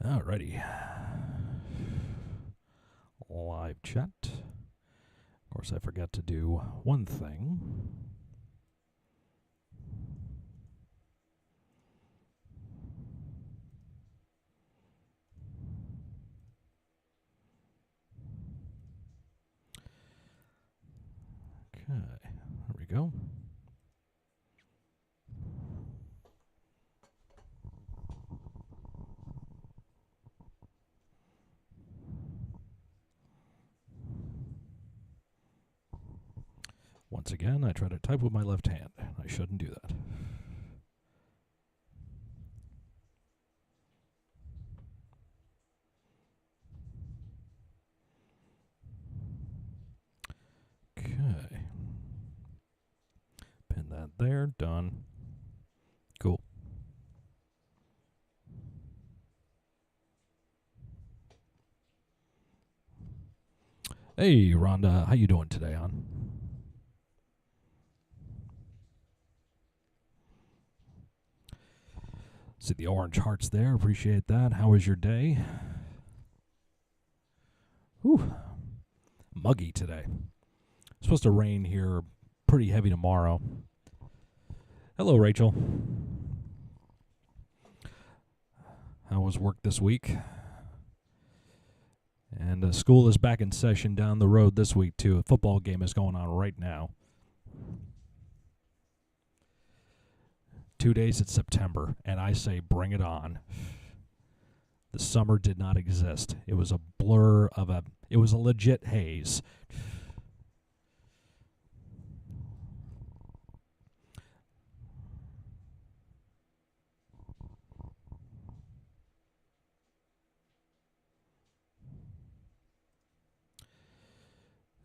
Alrighty. Live chat. Of course, I forgot to do one thing. Okay, there we go. Once again, I try to type with my left hand. I shouldn't do that. Okay. Pin that there. Done. Cool. Hey, Rhonda. How you doing today, hon? See the orange hearts there. Appreciate that. How was your day? Whew. Muggy today. Supposed to rain here pretty heavy tomorrow. Hello, Rachel. How was work this week? And school is back in session down the road this week, too. A football game is going on right now. 2 days in September, and I say bring it on. The summer did not exist. It was a blur of it was a legit haze.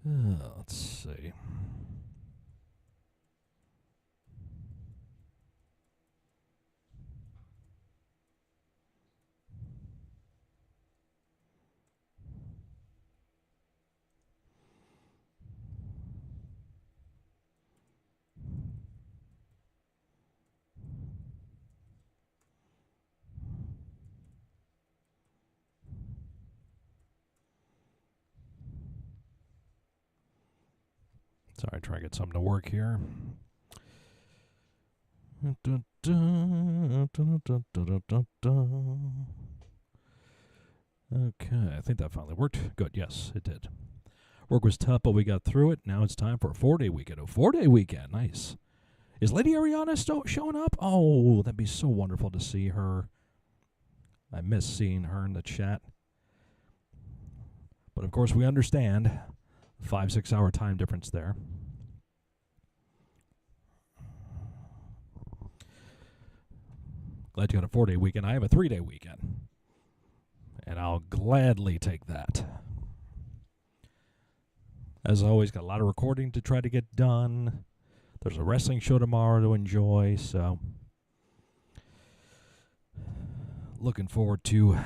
Let's see. Sorry, trying to get something to work here. Okay, I think that finally worked. Good, yes, it did. Work was tough, but we got through it. Now it's time for a 4-day weekend. A 4-day weekend, nice. Is Lady Ariana still showing up? Oh, that'd be so wonderful to see her. I miss seeing her in the chat. But of course, we understand 5-6 hour time difference there. Glad you got a 4-day weekend. I have a 3-day weekend. And I'll gladly take that. As always, got a lot of recording to try to get done. There's a wrestling show tomorrow to enjoy, so looking forward to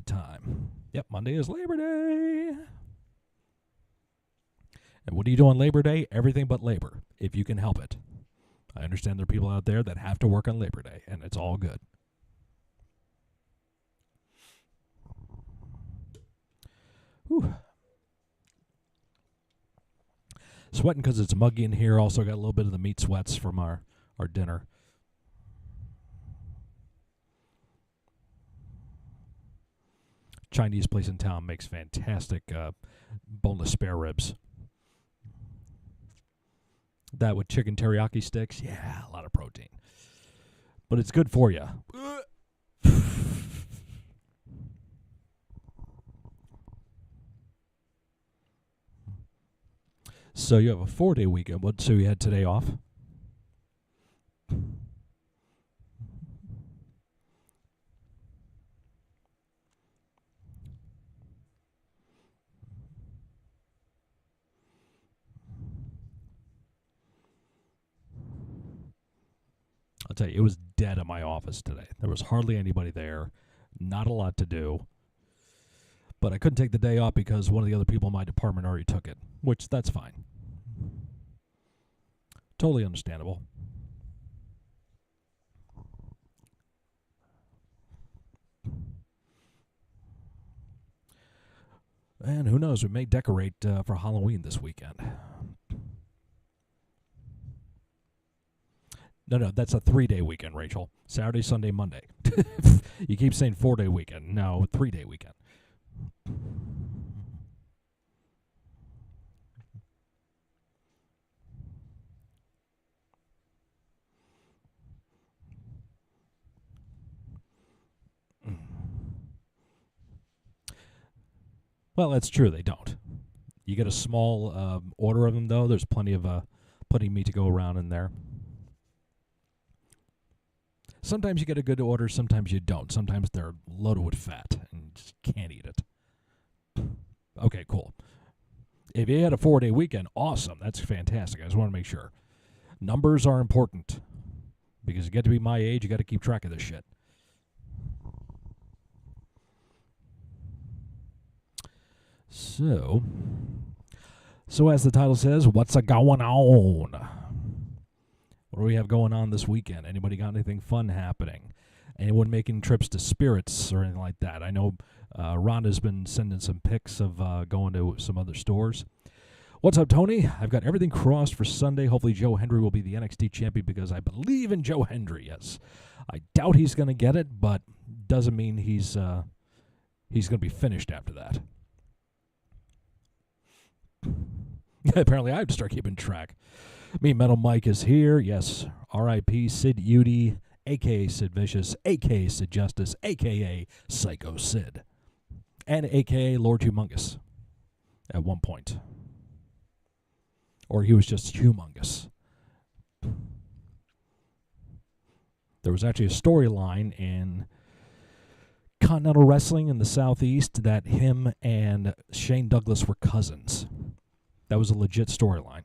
time. Yep, Monday is Labor Day. And what do you do on Labor Day? Everything but labor, if you can help it. I understand there are people out there that have to work on Labor Day, and it's all good. Whew. Sweating because it's muggy in here. Also got a little bit of the meat sweats from our dinner. Chinese place in town makes fantastic boneless spare ribs. That with chicken teriyaki sticks, yeah, a lot of protein. But it's good for you. So you have a 4-day weekend. So you had today off? I'll tell you, it was dead at my office today. There was hardly anybody there. Not a lot to do. But I couldn't take the day off because one of the other people in my department already took it, which that's fine. Totally understandable. And who knows, we may decorate for Halloween this weekend. No, that's a 3-day weekend, Rachel. Saturday, Sunday, Monday. You keep saying 4-day weekend. No, 3-day weekend. Well, that's true. They don't. You get a small order of them, though. There's plenty of meat to go around in there. Sometimes you get a good order. Sometimes you don't. Sometimes they're loaded with fat and you just can't eat it. Okay, cool. If you had a 4-day weekend, awesome. That's fantastic. I just want to make sure. Numbers are important because you get to be my age. You got to keep track of this shit. So as the title says, Whatsagoinawn? What do we have going on this weekend? Anybody got anything fun happening? Anyone making trips to Spirits or anything like that? I know Rhonda's been sending some pics of going to some other stores. What's up, Tony? I've got everything crossed for Sunday. Hopefully Joe Hendry will be the NXT champion because I believe in Joe Hendry, yes. I doubt he's going to get it, but doesn't mean he's going to be finished after that. Apparently I have to start keeping track. Me, Metal Mike is here. Yes, R.I.P. Sid Udy, a.k.a. Sid Vicious, a.k.a. Sid Justice, a.k.a. Psycho Sid, and a.k.a. Lord Humongous at one point. Or he was just humongous. There was actually a storyline in Continental Wrestling in the Southeast that him and Shane Douglas were cousins. That was a legit storyline.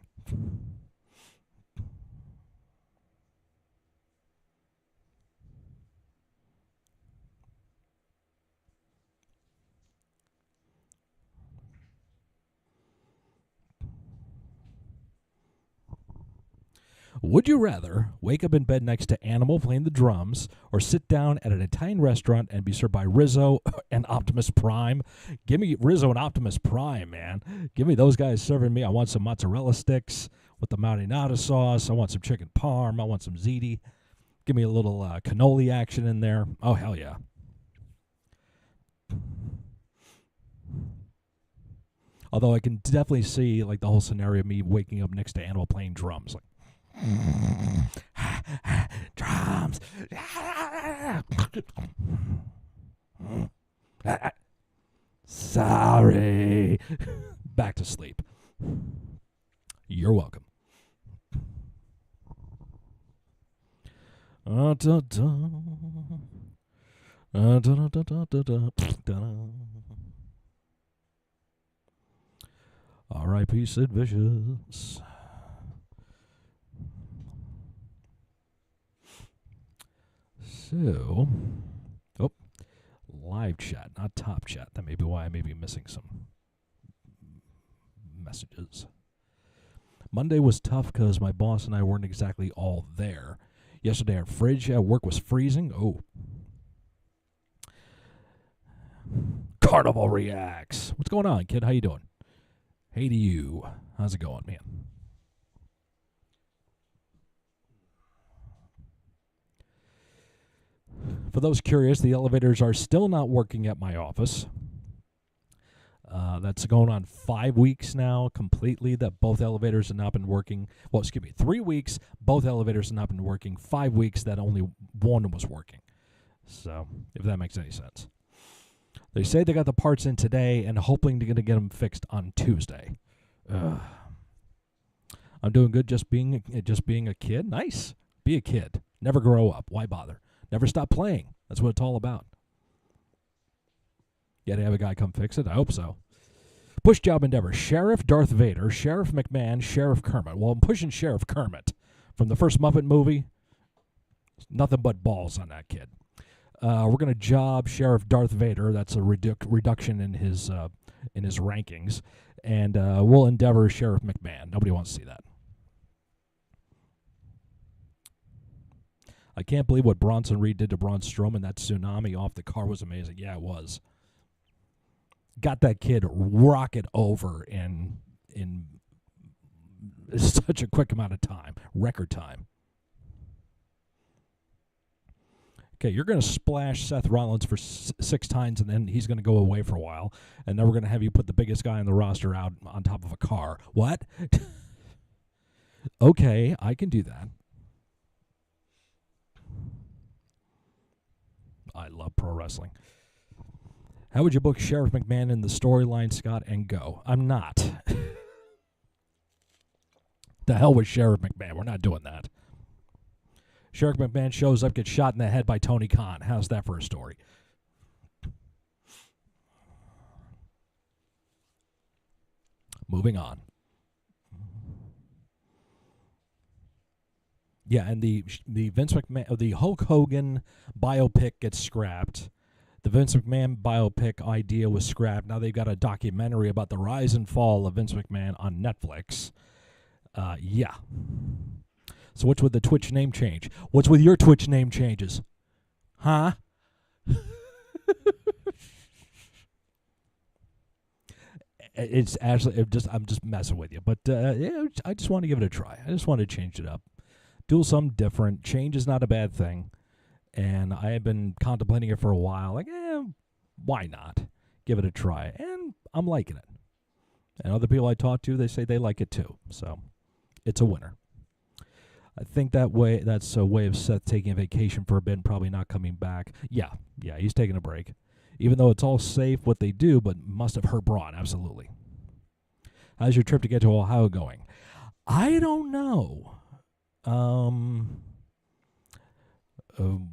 Would you rather wake up in bed next to Animal playing the drums or sit down at an Italian restaurant and be served by Rizzo and Optimus Prime? Give me Rizzo and Optimus Prime, man. Give me those guys serving me. I want some mozzarella sticks with the marinara sauce. I want some chicken parm. I want some ziti. Give me a little cannoli action in there. Oh, hell yeah. Although I can definitely see like the whole scenario of me waking up next to Animal playing drums. Like, drums. Sorry. Back to sleep. You're welcome. R.I.P. Sid Vicious. So, live chat, not top chat. That may be why I may be missing some messages. Monday was tough because my boss and I weren't exactly all there. Yesterday, our fridge at work was freezing. Oh. Carnival Reacts. What's going on, kid? How you doing? Hey to you. How's it going, man? For those curious, the elevators are still not working at my office. That's going on 5 weeks now completely that both elevators have not been working. Well, 3 weeks, both elevators have not been working. 5 weeks that only one was working. So, if that makes any sense. They say they got the parts in today and hoping to get them fixed on Tuesday. I'm doing good just being a kid. Nice. Be a kid. Never grow up. Why bother? Never stop playing. That's what it's all about. Yeah, to have a guy come fix it? I hope so. Push job endeavor. Sheriff Darth Vader, Sheriff McMahon, Sheriff Kermit. Well, I'm pushing Sheriff Kermit. From the first Muppet movie, nothing but balls on that kid. We're going to job Sheriff Darth Vader. That's a reduction in his rankings. And we'll endeavor Sheriff McMahon. Nobody wants to see that. I can't believe what Bronson Reed did to Braun Strowman. That tsunami off the car was amazing. Yeah, it was. got that kid rocket over in such a quick amount of time, record time. Okay, you're going to splash Seth Rollins for 6 times, and then he's going to go away for a while, and then we're going to have you put the biggest guy on the roster out on top of a car. What? Okay, I can do that. I love pro wrestling. How would you book Sheriff McMahon in the storyline, Scott, and go? I'm not. The hell with Sheriff McMahon. We're not doing that. Sheriff McMahon shows up, gets shot in the head by Tony Khan. How's that for a story? Moving on. Yeah, and the Vince McMahon, the Hulk Hogan biopic gets scrapped. The Vince McMahon biopic idea was scrapped. Now they've got a documentary about the rise and fall of Vince McMahon on Netflix. Yeah. So what's with the Twitch name change? What's with your Twitch name changes? Huh? It's actually I'm just messing with you, but yeah, I just want to give it a try. I just want to change it up, do something different. Change is not a bad thing, and I have been contemplating it for a while. Like, why not give it a try? And I'm liking it. And other people I talk to, they say they like it too. So it's a winner. I think that's a way of Seth taking a vacation for a bit and probably not coming back. Yeah, he's taking a break. Even though it's all safe what they do, but must have hurt Braun, absolutely. How's your trip to get to Ohio going? I don't know.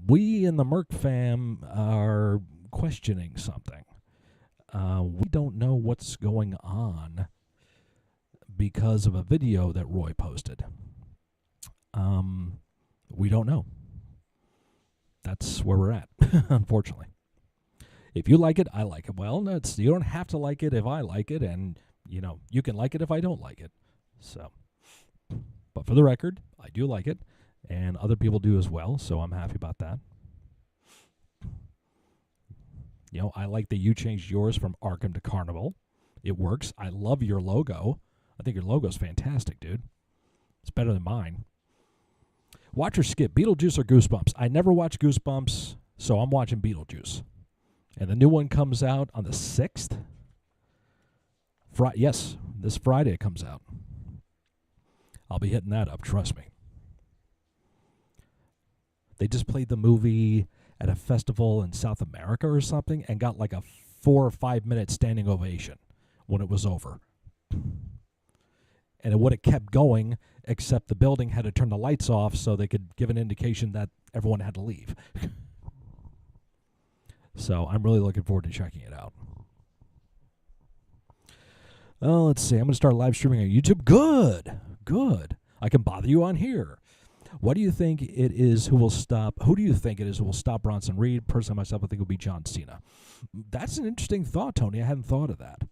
We in the Merc fam are questioning something. We don't know what's going on because of a video that Roy posted. We don't know. That's where we're at, unfortunately. If you like it, I like it. Well, you don't have to like it if I like it, and you can like it if I don't like it. So, but for the record, I do like it, and other people do as well. So I'm happy about that. I like that you changed yours from Arkham to Carnival. It works. I love your logo. I think your logo's fantastic, dude. It's better than mine. Watch or skip, Beetlejuice or Goosebumps? I never watch Goosebumps, so I'm watching Beetlejuice. And the new one comes out on the 6th? Yes, this Friday it comes out. I'll be hitting that up, trust me. They just played the movie at a festival in South America or something and got like a 4 or 5 minute standing ovation when it was over. And it would have kept going, except the building had to turn the lights off so they could give an indication that everyone had to leave. So I'm really looking forward to checking it out. Oh, let's see. I'm going to start live streaming on YouTube. Good. I can bother you on here. What do you think it is who will stop? Who do you think it is who will stop Bronson Reed? Personally, myself, I think it will be John Cena. That's an interesting thought, Tony. I hadn't thought of that.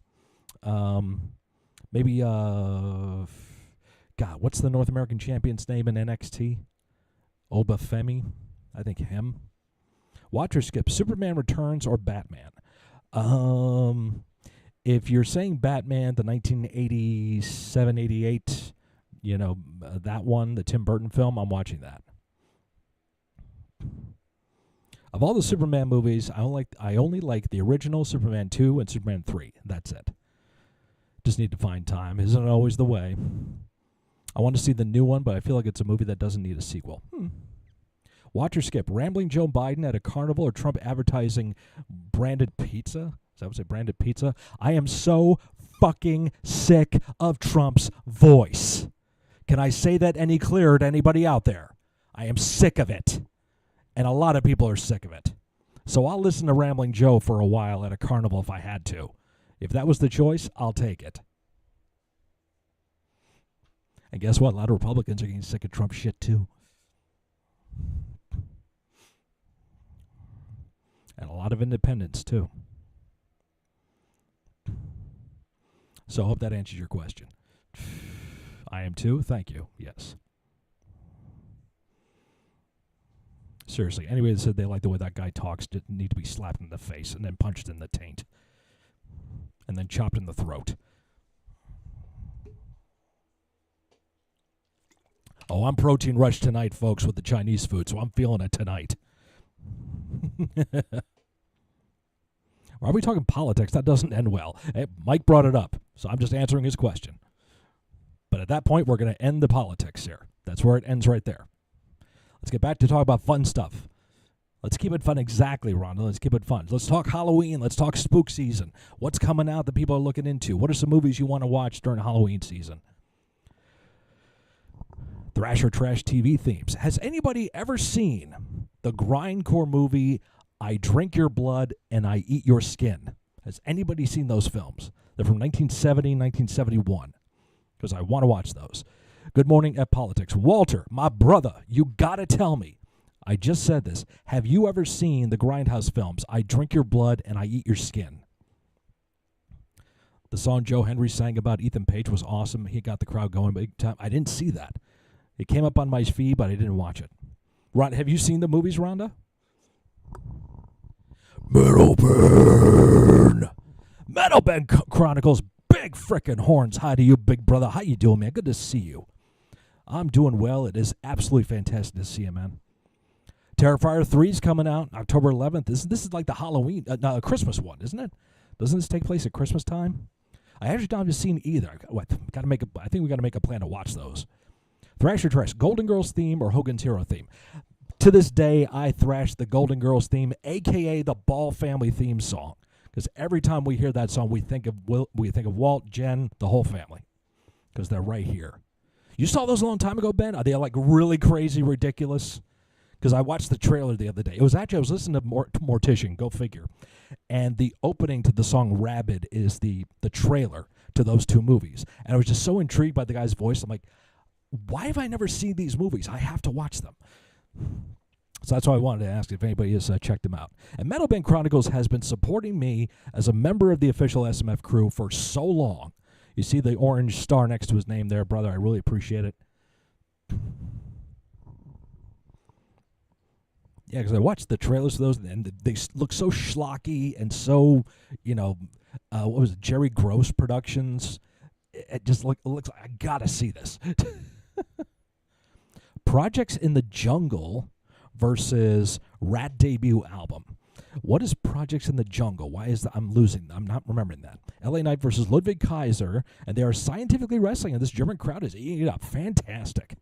Maybe, God, what's the North American champion's name in NXT? Obafemi? I think him. Watch or skip, Superman Returns or Batman? If you're saying Batman, the 1987, 88, that one, the Tim Burton film, I'm watching that. Of all the Superman movies, I only like the original Superman 2 and Superman 3. That's it. Just need to find time. Isn't it always the way? I want to see the new one, but I feel like it's a movie that doesn't need a sequel. Watch or skip, Rambling Joe Biden at a carnival or Trump advertising branded pizza? Is that what I say, branded pizza? I am so fucking sick of Trump's voice. Can I say that any clearer to anybody out there? I am sick of it. And a lot of people are sick of it. So I'll listen to Rambling Joe for a while at a carnival if I had to. If that was the choice, I'll take it. And guess what? A lot of Republicans are getting sick of Trump shit too. And a lot of independents too. So I hope that answers your question. I am too. Thank you. Yes. Seriously, anybody that said they like the way that guy talks didn't need to be slapped in the face and then punched in the taint. and then chopped in the throat. Oh, I'm protein rushed tonight, folks, with the Chinese food, so I'm feeling it tonight. Are we talking politics? That doesn't end well. Hey, Mike brought it up, so I'm just answering his question. But at that point, we're going to end the politics here. That's where it ends right there. Let's get back to talk about fun stuff. Let's keep it fun. Exactly, Rhonda. Let's keep it fun. Let's talk Halloween. Let's talk spook season. What's coming out that people are looking into? What are some movies you want to watch during Halloween season? Thrasher Trash TV themes. Has anybody ever seen the grindcore movie I Drink Your Blood and I Eat Your Skin? Has anybody seen those films? They're from 1970, 1971. Because I want to watch those. Good morning at Politics. Walter, my brother, you got to tell me. I just said this. Have you ever seen the Grindhouse films, I Drink Your Blood and I Eat Your Skin? The song Joe Henry sang about Ethan Page was awesome. He got the crowd going big time. I didn't see that. It came up on my feed, but I didn't watch it. Ron, have you seen the movies, Rhonda? Metal Burn. Metal Burn Chronicles. Big frickin' horns. Hi to you, big brother. How you doing, man? Good to see you. I'm doing well. It is absolutely fantastic to see you, man. Terrifier 3 is coming out October 11th. This is like the Halloween, Christmas one, isn't it? Doesn't this take place at Christmas time? I actually haven't seen either. I think we got to make a plan to watch those. Thrasher Trash, Golden Girls theme or Hogan's Hero theme? To this day, I thrash the Golden Girls theme, a.k.a. the Ball family theme song. Because every time we hear that song, we think of Walt, Jen, the whole family. Because they're right here. You saw those a long time ago, Ben? Are they like really crazy, ridiculous? Because I watched the trailer the other day. It was actually, I was listening to Mortician, go figure. And the opening to the song Rabid is the trailer to those two movies. And I was just so intrigued by the guy's voice. I'm like, why have I never seen these movies? I have to watch them. So that's why I wanted to ask if anybody has checked them out. And Metal Band Chronicles has been supporting me as a member of the official SMF crew for so long. You see the orange star next to his name there, brother. I really appreciate it. Yeah, because I watched the trailers for those, and they look so schlocky and so, what was it, Jerry Gross Productions. It just looks like I got to see this. Projects in the Jungle versus Rat debut album. What is Projects in the Jungle? Why is that? I'm not remembering that. LA Knight versus Ludwig Kaiser, and they are scientifically wrestling, and this German crowd is eating it up. Fantastic.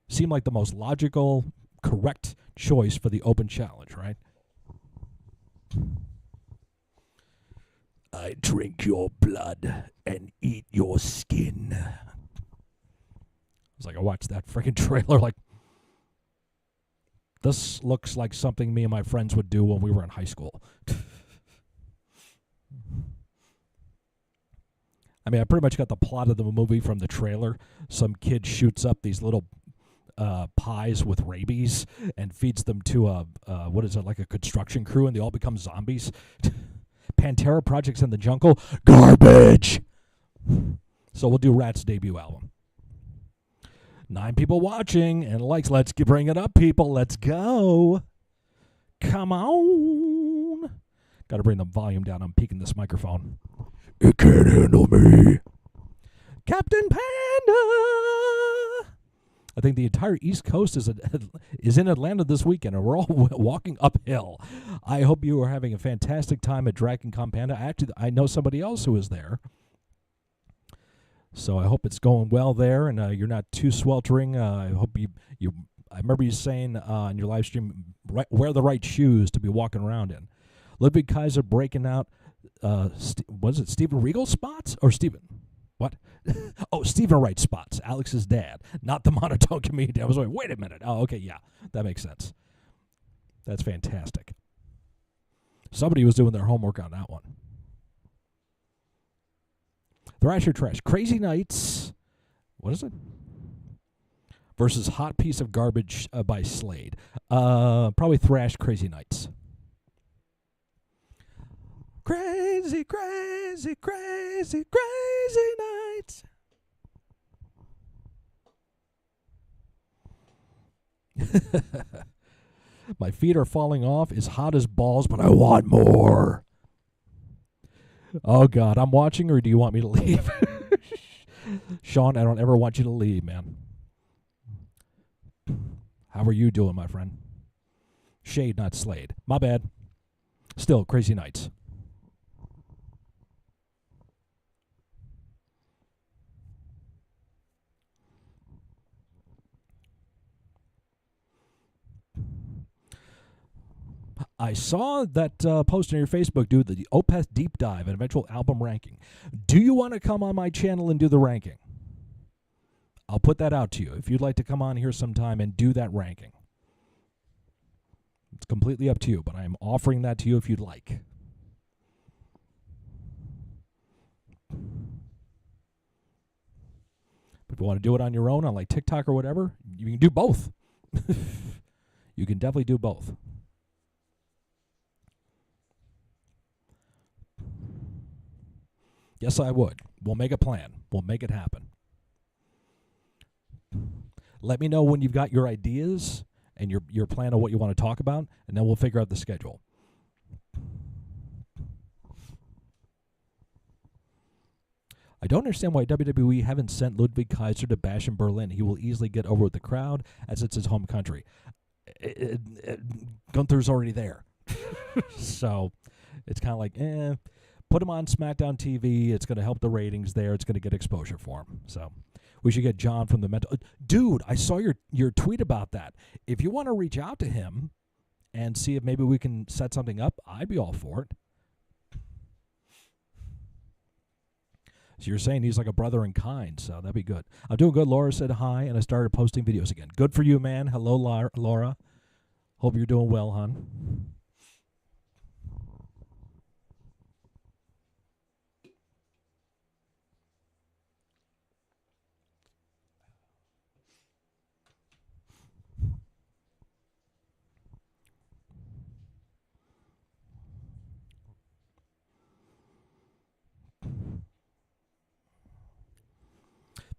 Seemed like the most logical, correct choice for the open challenge, right? I drink your blood and eat your skin. It's like I watched that freaking trailer like, this looks like something me and my friends would do when we were in high school. I mean, I pretty much got the plot of the movie from the trailer. Some kid shoots up these little pies with rabies and feeds them to like a construction crew, and they all become zombies. Pantera Projects in the Jungle, garbage. So we'll do Rat's debut album. 9 people watching and likes. Let's bring it up, people. Let's go. Come on. Got to bring the volume down. I'm peeking this microphone. It can't handle me. Captain Panda. I think the entire East Coast is in Atlanta this weekend, and we're all walking uphill. I hope you are having a fantastic time at Dragon Con Panda. Actually, I know somebody else who is there. So I hope it's going well there, and you're not too sweltering. I hope you. I remember you saying on your live stream, wear the right shoes to be walking around in. Ludwig Kaiser breaking out. Was it Steven Regal spots or Steven? What? Oh, Stephen Wright spots. Alex's dad, not the monotone comedian. I was like, wait a minute. Oh, okay, yeah, that makes sense. That's fantastic. Somebody was doing their homework on that one. Thrasher Trash. Crazy Nights. What is it? Versus Hot Piece of Garbage by Slade. Probably Thrash Crazy Nights. Crazy, crazy, crazy, crazy nights. My feet are falling off. It's hot as balls, but I want more. Oh, God. I'm watching, or do you want me to leave? Sean, I don't ever want you to leave, man. How are you doing, my friend? Shade, not Slade. My bad. Still, crazy nights. I saw that post on your Facebook, dude, the Opeth deep dive and eventual album ranking. Do you want to come on my channel and do the ranking? I'll put that out to you if you'd like to come on here sometime and do that ranking. It's completely up to you, but I'm offering that to you if you'd like. If you want to do it on your own, on like TikTok or whatever, you can do both. You can definitely do both. Yes, I would. We'll make a plan. We'll make it happen. Let me know when you've got your ideas and your plan of what you want to talk about, and then we'll figure out the schedule. I don't understand why WWE haven't sent Ludwig Kaiser to bash in Berlin. He will easily get over with the crowd, as it's his home country. Gunther's already there. So it's kind of like, put him on SmackDown TV. It's going to help the ratings there. It's going to get exposure for him. So we should get John from the mental. Dude, I saw your tweet about that. If you want to reach out to him and see if maybe we can set something up, I'd be all for it. So you're saying he's like a brother in kind, so that'd be good. I'm doing good. Laura said hi, and I started posting videos again. Good for you, man. Hello, Laura. Hope you're doing well, hon.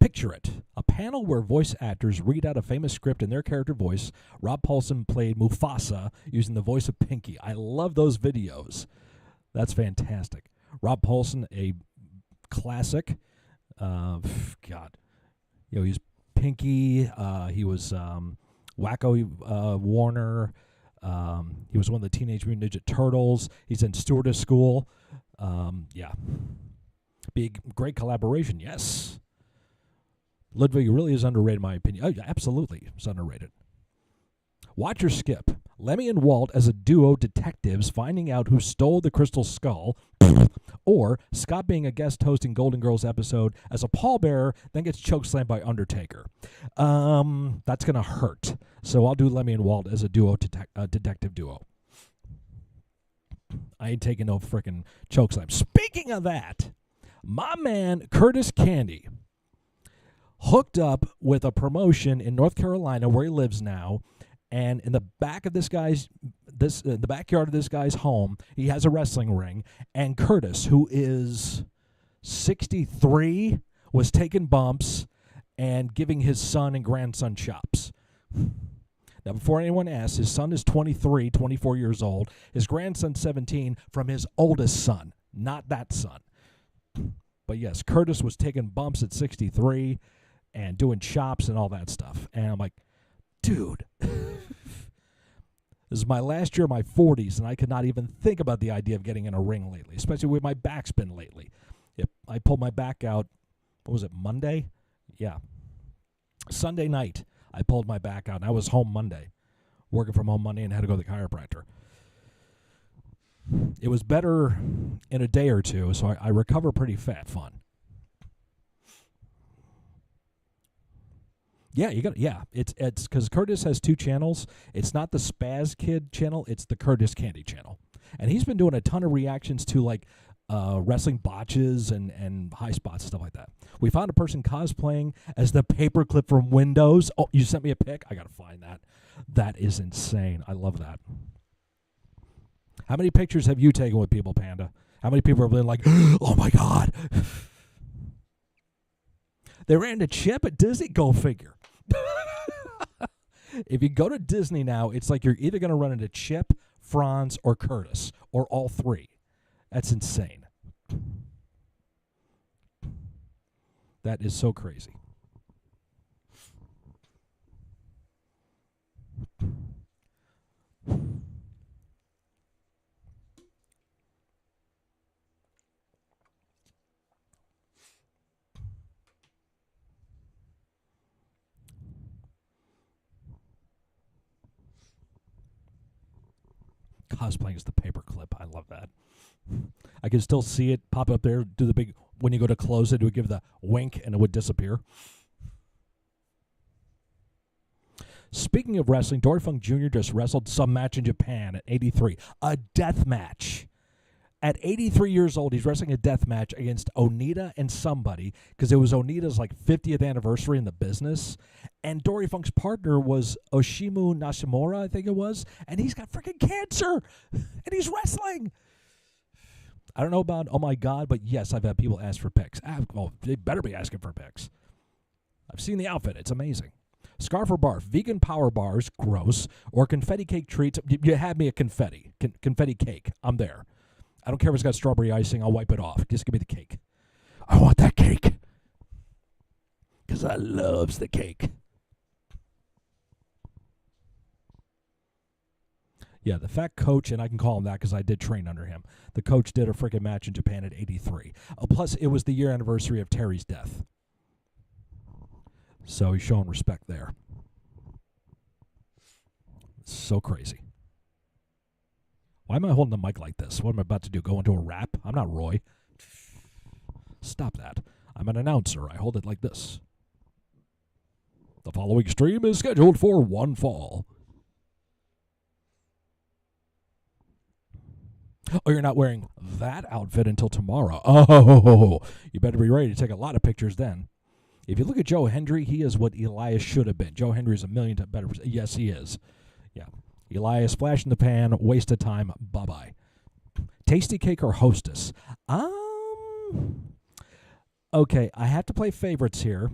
Picture it. A panel where voice actors read out a famous script in their character voice. Rob Paulsen played Mufasa using the voice of Pinky. I love those videos. That's fantastic. Rob Paulsen, a classic. God. You know, he's Pinky. He was Wacko Warner. He was one of the Teenage Mutant Ninja Turtles. He's in Stewardess School. Yeah. Big, great collaboration, yes. Ludwig really is underrated, in my opinion. Oh, absolutely, it's underrated. Watch or skip. Lemmy and Walt as a duo detectives finding out who stole the crystal skull, or Scott being a guest host in Golden Girls episode as a pallbearer, then gets chokeslammed by Undertaker. That's going to hurt. So I'll do Lemmy and Walt as a duo, detective duo. I ain't taking no frickin' chokeslam. Speaking of that, my man Curtis Candy hooked up with a promotion in North Carolina where he lives now, and in the back of the backyard of this guy's home, he has a wrestling ring, and Curtis, who is 63, was taking bumps and giving his son and grandson chops. Now, before anyone asks, his son is 23, 24 years old. His grandson's 17 from his oldest son, not that son. But yes, Curtis was taking bumps at 63 and doing chops and all that stuff. And I'm like, dude, this is my last year of my 40s, and I could not even think about the idea of getting in a ring lately, especially with my back's been lately. I pulled my back out, what was it, Monday? Yeah. Sunday night, I pulled my back out, and I was home Monday, working from home Monday, and had to go to the chiropractor. It was better in a day or two, so I recover pretty fun. Yeah, it's because Curtis has two channels. It's not the Spaz Kid channel; it's the Curtis Candy channel, and he's been doing a ton of reactions to like wrestling botches and high spots and stuff like that. We found a person cosplaying as the paperclip from Windows. Oh, you sent me a pic. I gotta find that. That is insane. I love that. How many pictures have you taken with people, Panda? How many people have been like, "Oh my God"? They ran into Chip at Disney. Go figure. If you go to Disney now, it's like you're either going to run into Chip, Franz, or Curtis, or all three. That's insane. That is so crazy. Cosplaying is the paperclip. I love that. I can still see it pop up there, do the big, when you go to close it would give the wink and it would disappear. Speaking of wrestling, Dory Funk Jr. just wrestled some match in Japan at 83. A death match. At 83 years old, he's wrestling a death match against Onita and somebody, because it was Onita's 50th anniversary in the business. And Dory Funk's partner was Oshimu Nashimura, I think it was. And he's got freaking cancer. And he's wrestling. I don't know about, oh my God, but yes, I've had people ask for pics. Well, they better be asking for pics. I've seen the outfit. It's amazing. Scarf or barf, vegan power bars, gross, or confetti cake treats. You had me a confetti cake. I'm there. I don't care if it's got strawberry icing. I'll wipe it off. Just give me the cake. I want that cake. Because I loves the cake. Yeah, the fat coach, and I can call him that because I did train under him. The coach did a freaking match in Japan at 83. Plus, it was the year anniversary of Terry's death. So he's showing respect there. So crazy. Why am I holding the mic like this? What am I about to do? Go into a rap? I'm not Roy. Stop that. I'm an announcer. I hold it like this. The following stream is scheduled for one fall. Oh, you're not wearing that outfit until tomorrow. Oh, you better be ready to take a lot of pictures then. If you look at Joe Hendry, he is what Elias should have been. Joe Hendry is a million times better. Yes, he is. Yeah. Elias, flash in the pan, waste of time, bye-bye. Tasty cake or hostess? Okay, I have to play favorites here,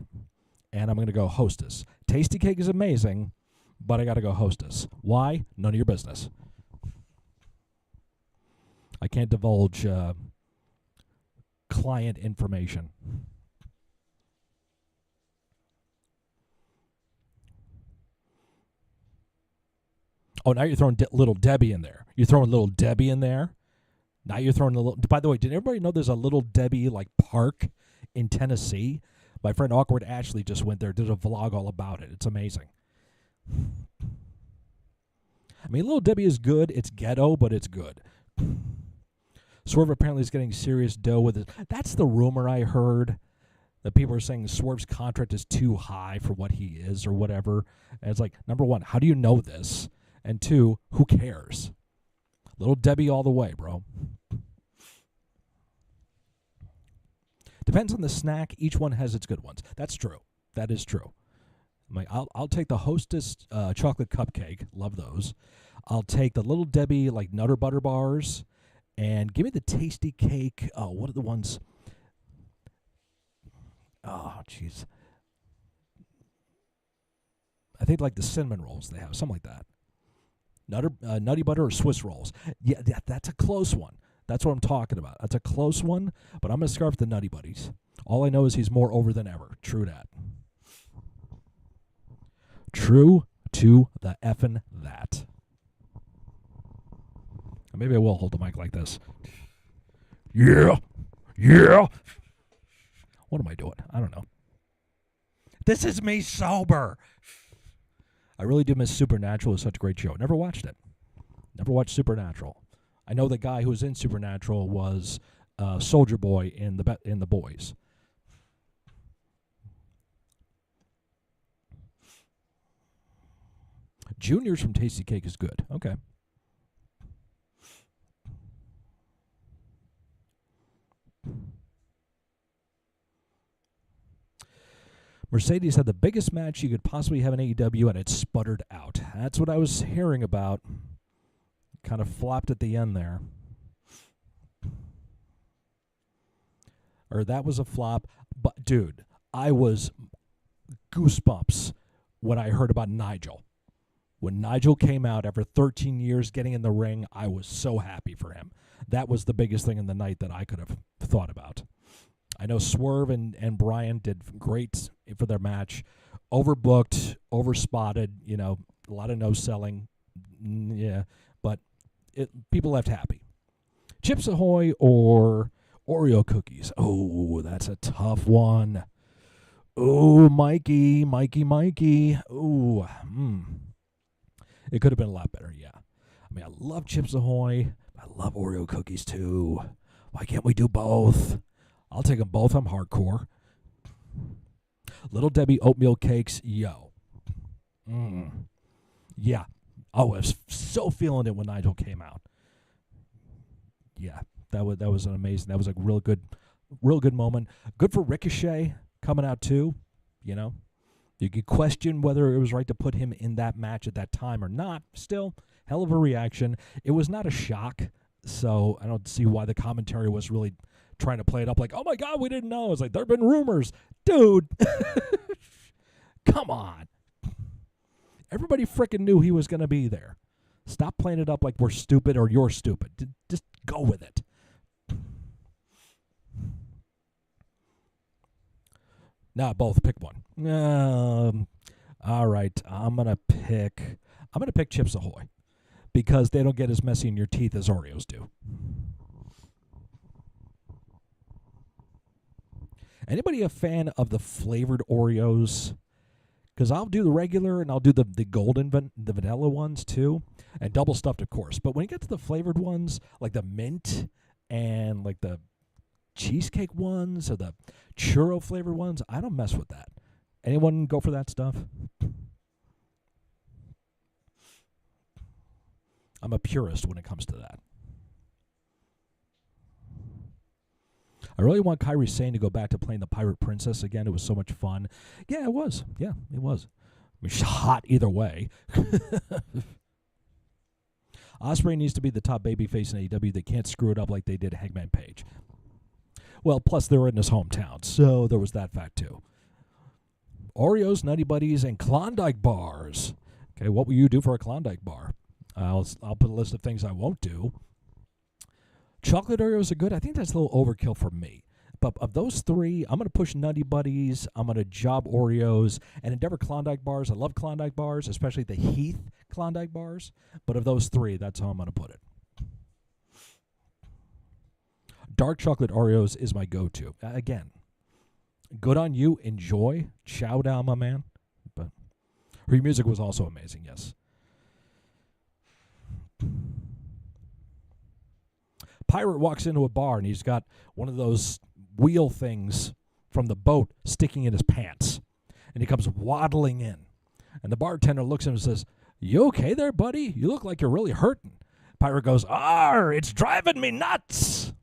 and I'm going to go hostess. Tasty cake is amazing, but I got to go hostess. Why? None of your business. I can't divulge client information. Oh, now you're throwing Little Debbie in there. You're throwing Little Debbie in there. Now you're throwing a little. By the way, did everybody know there's a Little Debbie park in Tennessee? My friend Awkward Ashley just went there, did a vlog all about it. It's amazing. I mean, Little Debbie is good. It's ghetto, but it's good. Swerve apparently is getting serious dough with it. That's the rumor I heard. That people are saying Swerve's contract is too high for what he is or whatever. And it's number one, how do you know this? And two, who cares? Little Debbie all the way, bro. Depends on the snack. Each one has its good ones. That's true. That is true. I'll take the Hostess chocolate cupcake. Love those. I'll take the Little Debbie Nutter Butter bars. And give me the Tasty cake. Oh, what are the ones? Oh, jeez. I think the cinnamon rolls they have. Something like that. Nutty butter or Swiss rolls. Yeah, that's a close one. That's what I'm talking about. That's a close one, but I'm going to scarf the Nutty Buddies. All I know is he's more over than ever. True that. True to the effing that. Maybe I will hold the mic like this. Yeah. Yeah. What am I doing? I don't know. This is me sober. I really do miss Supernatural. It's such a great show. Never watched it. Never watched Supernatural. I know the guy who was in Supernatural was Soldier Boy in the Boys. Juniors from Tasty Cake is good. Okay. Mercedes had the biggest match you could possibly have in AEW, and it sputtered out. That's what I was hearing about. Kind of flopped at the end there. Or that was a flop. But, dude, I was goosebumps when I heard about Nigel. When Nigel came out after 13 years getting in the ring, I was so happy for him. That was the biggest thing in the night that I could have thought about. I know Swerve and Brian did great for their match. Overbooked, overspotted, a lot of no-selling. Yeah, but people left happy. Chips Ahoy or Oreo cookies? Oh, that's a tough one. Oh, Mikey. Oh, It could have been a lot better, yeah. I mean, I love Chips Ahoy. I love Oreo cookies, too. Why can't we do both? I'll take them both. I'm hardcore. Little Debbie oatmeal cakes, yo. Yeah. Oh, I was so feeling it when Nigel came out. Yeah, that was an amazing. That was a real good moment. Good for Ricochet coming out too. You could question whether it was right to put him in that match at that time or not. Still, hell of a reaction. It was not a shock, so I don't see why the commentary was really trying to play it up like, oh my God, we didn't know. It's like, there have been rumors. Dude, come on. Everybody frickin' knew he was going to be there. Stop playing it up like we're stupid or you're stupid. Just go with it. Nah, both. Pick one. All right, I'm gonna pick Chips Ahoy because they don't get as messy in your teeth as Oreos do. Anybody a fan of the flavored Oreos? Because I'll do the regular and I'll do the golden, the vanilla ones too, and double stuffed, of course. But when you get to the flavored ones, like the mint and like the cheesecake ones or the churro flavored ones, I don't mess with that. Anyone go for that stuff? I'm a purist when it comes to that. I really want Kairi Sane to go back to playing the Pirate Princess again. It was so much fun. Yeah, it was. Yeah, it was. I mean, she's hot either way. Ospreay needs to be the top babyface in AEW. They can't screw it up like they did Hangman Page. Well, plus they were in his hometown, so there was that fact too. Oreos, Nutty Buddies, and Klondike bars. Okay, what will you do for a Klondike bar? I'll put a list of things I won't do. Chocolate Oreos are good. I think that's a little overkill for me. But of those three, I'm going to push Nutty Buddies, I'm going to job Oreos, and Endeavor Klondike bars. I love Klondike bars, especially the Heath Klondike bars. But of those three, that's how I'm going to put it. Dark chocolate Oreos is my go-to. Again, good on you. Enjoy. Chow down, my man. But her music was also amazing, yes. Pirate walks into a bar, and he's got one of those wheel things from the boat sticking in his pants. And he comes waddling in. And the bartender looks at him and says, "You okay there, buddy? You look like you're really hurting." Pirate goes, "Arr, it's driving me nuts."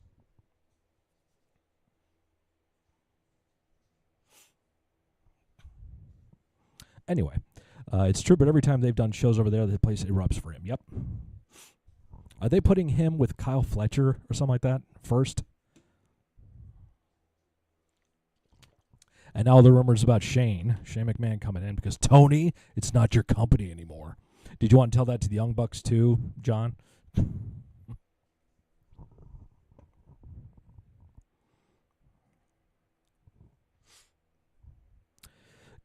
Anyway, it's true, but every time they've done shows over there, the place erupts for him. Yep. Are they putting him with Kyle Fletcher or something like that first? And now the rumors about Shane McMahon coming in because, Tony, it's not your company anymore. Did you want to tell that to the Young Bucks too, John?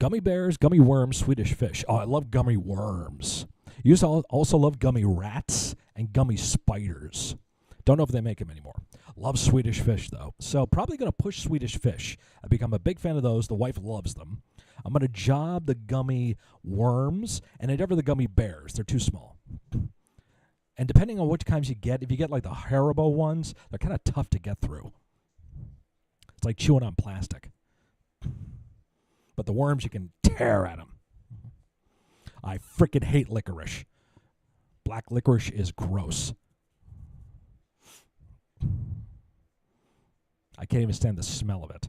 Gummy bears, gummy worms, Swedish fish. Oh, I love gummy worms. You also love gummy rats and gummy spiders. Don't know if they make them anymore. Love Swedish fish, though. So probably going to push Swedish fish. I've become a big fan of those. The wife loves them. I'm going to job the gummy worms and endeavor the gummy bears. They're too small. And depending on which kinds you get, if you get like the Haribo ones, they're kind of tough to get through. It's like chewing on plastic. But the worms, you can tear at them. I frickin' hate licorice. Black licorice is gross. I can't even stand the smell of it.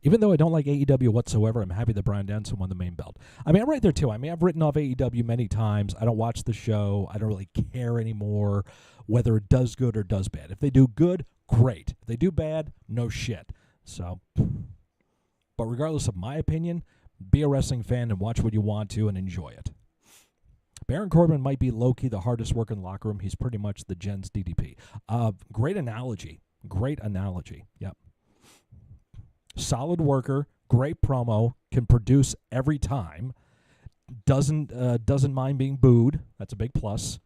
Even though I don't like AEW whatsoever, I'm happy that Bryan Danielson won the main belt. I mean, I'm right there, too. I mean, I've written off AEW many times. I don't watch the show. I don't really care anymore whether it does good or does bad. If they do good, great. If they do bad, no shit. So, but regardless of my opinion, be a wrestling fan and watch what you want to and enjoy it. Baron Corbin might be low-key the hardest worker in the locker room. He's pretty much the Gens DDP. Great analogy. Great analogy. Yep. Solid worker, great promo, can produce every time. Doesn't mind being booed. That's a big plus.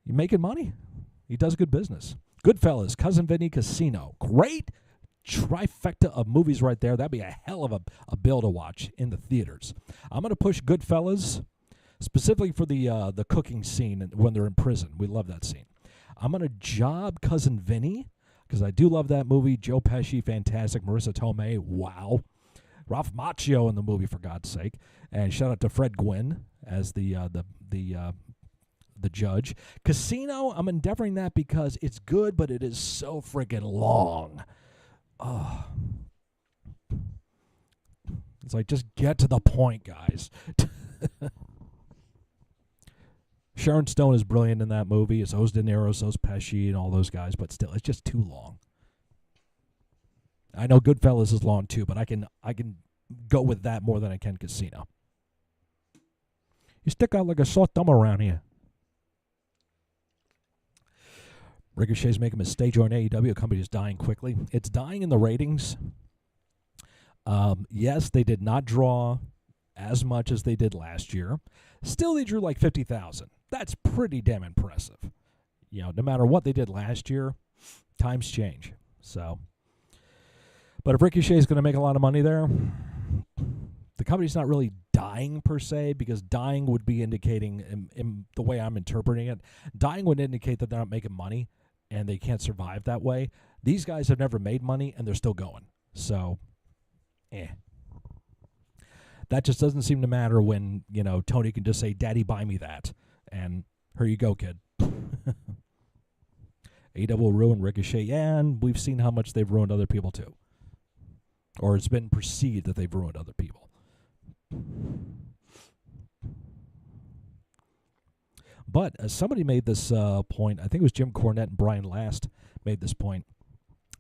You're making money. He does good business. Goodfellas, Cousin Vinny, Casino. Great trifecta of movies right there. That'd be a hell of a bill to watch in the theaters. I'm going to push Goodfellas, specifically for the cooking scene when they're in prison. We love that scene. I'm going to job Cousin Vinny because I do love that movie. Joe Pesci, fantastic. Marissa Tomei, wow. Ralph Macchio in the movie, for God's sake. And shout out to Fred Gwynn as the judge. Casino, I'm endeavoring that because it's good, but it is so friggin' long. Oh. It's like, just get to the point, guys. Sharon Stone is brilliant in that movie. So's De Niro, so's Pesci, and all those guys, but still, it's just too long. I know Goodfellas is long too, but I can go with that more than I can Casino. You stick out like a sore thumb around here. Ricochet's making a mistake joining AEW. A company is dying quickly. It's dying in the ratings. Yes, they did not draw as much as they did last year. Still, they drew like 50,000. That's pretty damn impressive. You know, no matter what they did last year, times change. So, but if Ricochet is going to make a lot of money there, the company's not really dying per se, because dying would be indicating, in the way I'm interpreting it, dying would indicate that they're not making money and they can't survive that way. These guys have never made money and they're still going. So, that just doesn't seem to matter when, you know, Tony can just say, "Daddy, buy me that." And here you go, kid. AEW will ruin Ricochet. Yeah, and we've seen how much they've ruined other people too. Or it's been perceived that they've ruined other people. But somebody made this point. I think it was Jim Cornette and Brian Last made this point.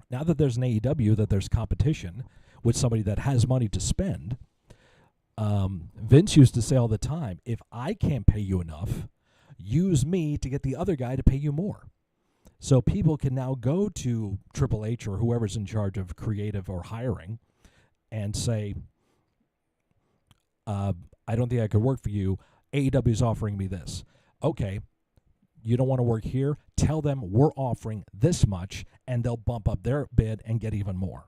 Now that there's an AEW, that there's competition with somebody that has money to spend, Vince used to say all the time, if I can't pay you enough, use me to get the other guy to pay you more. So people can now go to Triple H or whoever's in charge of creative or hiring and say, I don't think I could work for you. AEW is offering me this. Okay, you don't want to work here? Tell them we're offering this much, and they'll bump up their bid and get even more.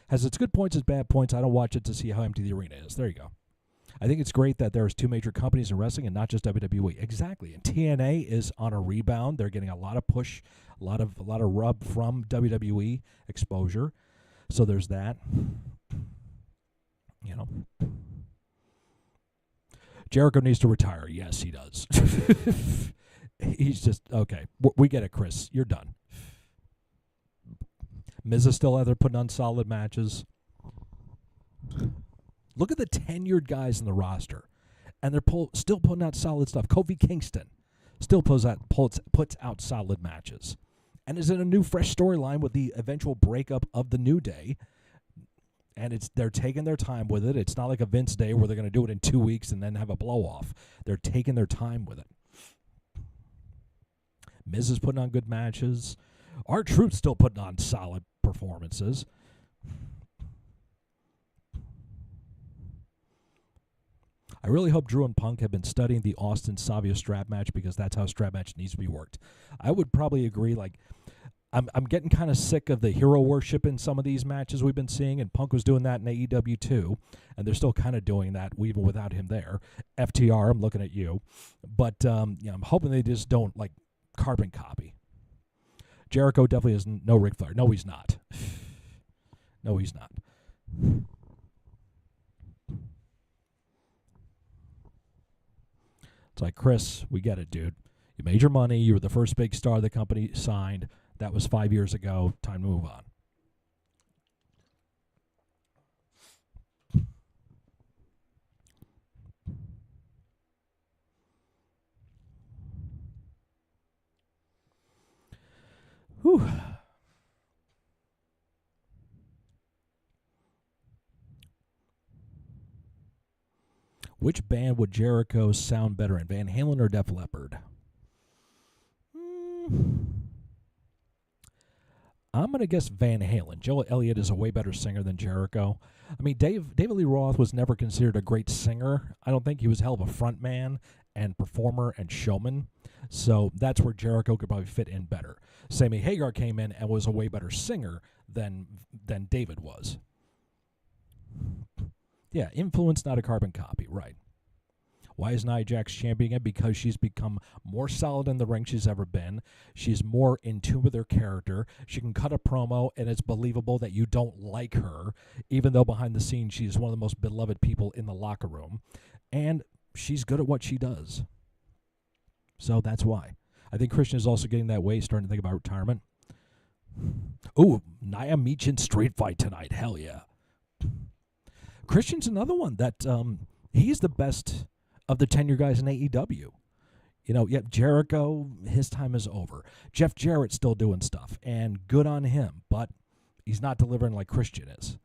Has its good points, its bad points. I don't watch it to see how empty the arena is. There you go. I think it's great that there's two major companies in wrestling and not just WWE. Exactly. And TNA is on a rebound. They're getting a lot of push, a lot of rub from WWE exposure. So there's that. You know. Jericho needs to retire. Yes, he does. He's just, okay. We get it, Chris. You're done. Miz is still out there putting on solid matches. Look at the tenured guys in the roster, and they're still putting out solid stuff. Kofi Kingston still puts out solid matches, and is in a new, fresh storyline with the eventual breakup of the New Day. And they're taking their time with it. It's not like a Vince Day where they're going to do it in 2 weeks and then have a blow-off. They're taking their time with it. Miz is putting on good matches. R-Truth's still putting on solid performances. I really hope Drew and Punk have been studying the Austin Savio strap match, because that's how a strap match needs to be worked. I would probably agree, like, I'm getting kind of sick of the hero worship in some of these matches we've been seeing, and Punk was doing that in AEW too, and they're still kind of doing that even without him there. FTR, I'm looking at you. But I'm hoping they just don't, like, carbon copy. Jericho definitely is no Ric Flair. No, he's not. No, he's not. It's like, Chris, we get it, dude. You made your money. You were the first big star the company signed. That was 5 years ago. Time to move on. Whew. Which band would Jericho sound better in, Van Halen or Def Leppard? I'm going to guess Van Halen. Joe Elliott is a way better singer than Jericho. I mean, David Lee Roth was never considered a great singer. I don't think he was a hell of a front man and performer and showman. So that's where Jericho could probably fit in better. Sammy Hagar came in and was a way better singer than David was. Yeah, influence, not a carbon copy, right. Why is Nia Jax champion again? Because she's become more solid in the ring she's ever been. She's more in tune with her character. She can cut a promo, and it's believable that you don't like her, even though behind the scenes she's one of the most beloved people in the locker room. And she's good at what she does. So that's why. I think Christian is also getting that way, starting to think about retirement. Ooh, Nia Meach in street fight tonight. Hell yeah. Christian's another one that he's the best of the tenure guys in AEW. You know, yep, Jericho, his time is over. Jeff Jarrett's still doing stuff, and good on him, but he's not delivering like Christian is.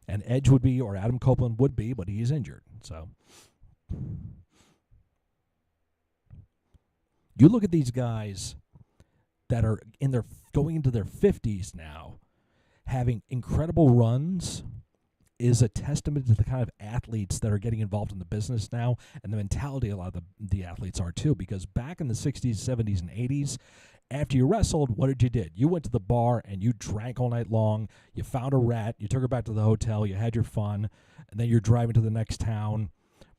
And Edge would be, or Adam Copeland would be, but he's injured. So you look at these guys that are going into their 50s now, having incredible runs, is a testament to the kind of athletes that are getting involved in the business now, and the mentality a lot of the athletes are too, because back in the 60s, 70s, and 80s, after you wrestled, what did you do? You went to the bar and you drank all night long, you found a rat, you took her back to the hotel, you had your fun, and then you're driving to the next town,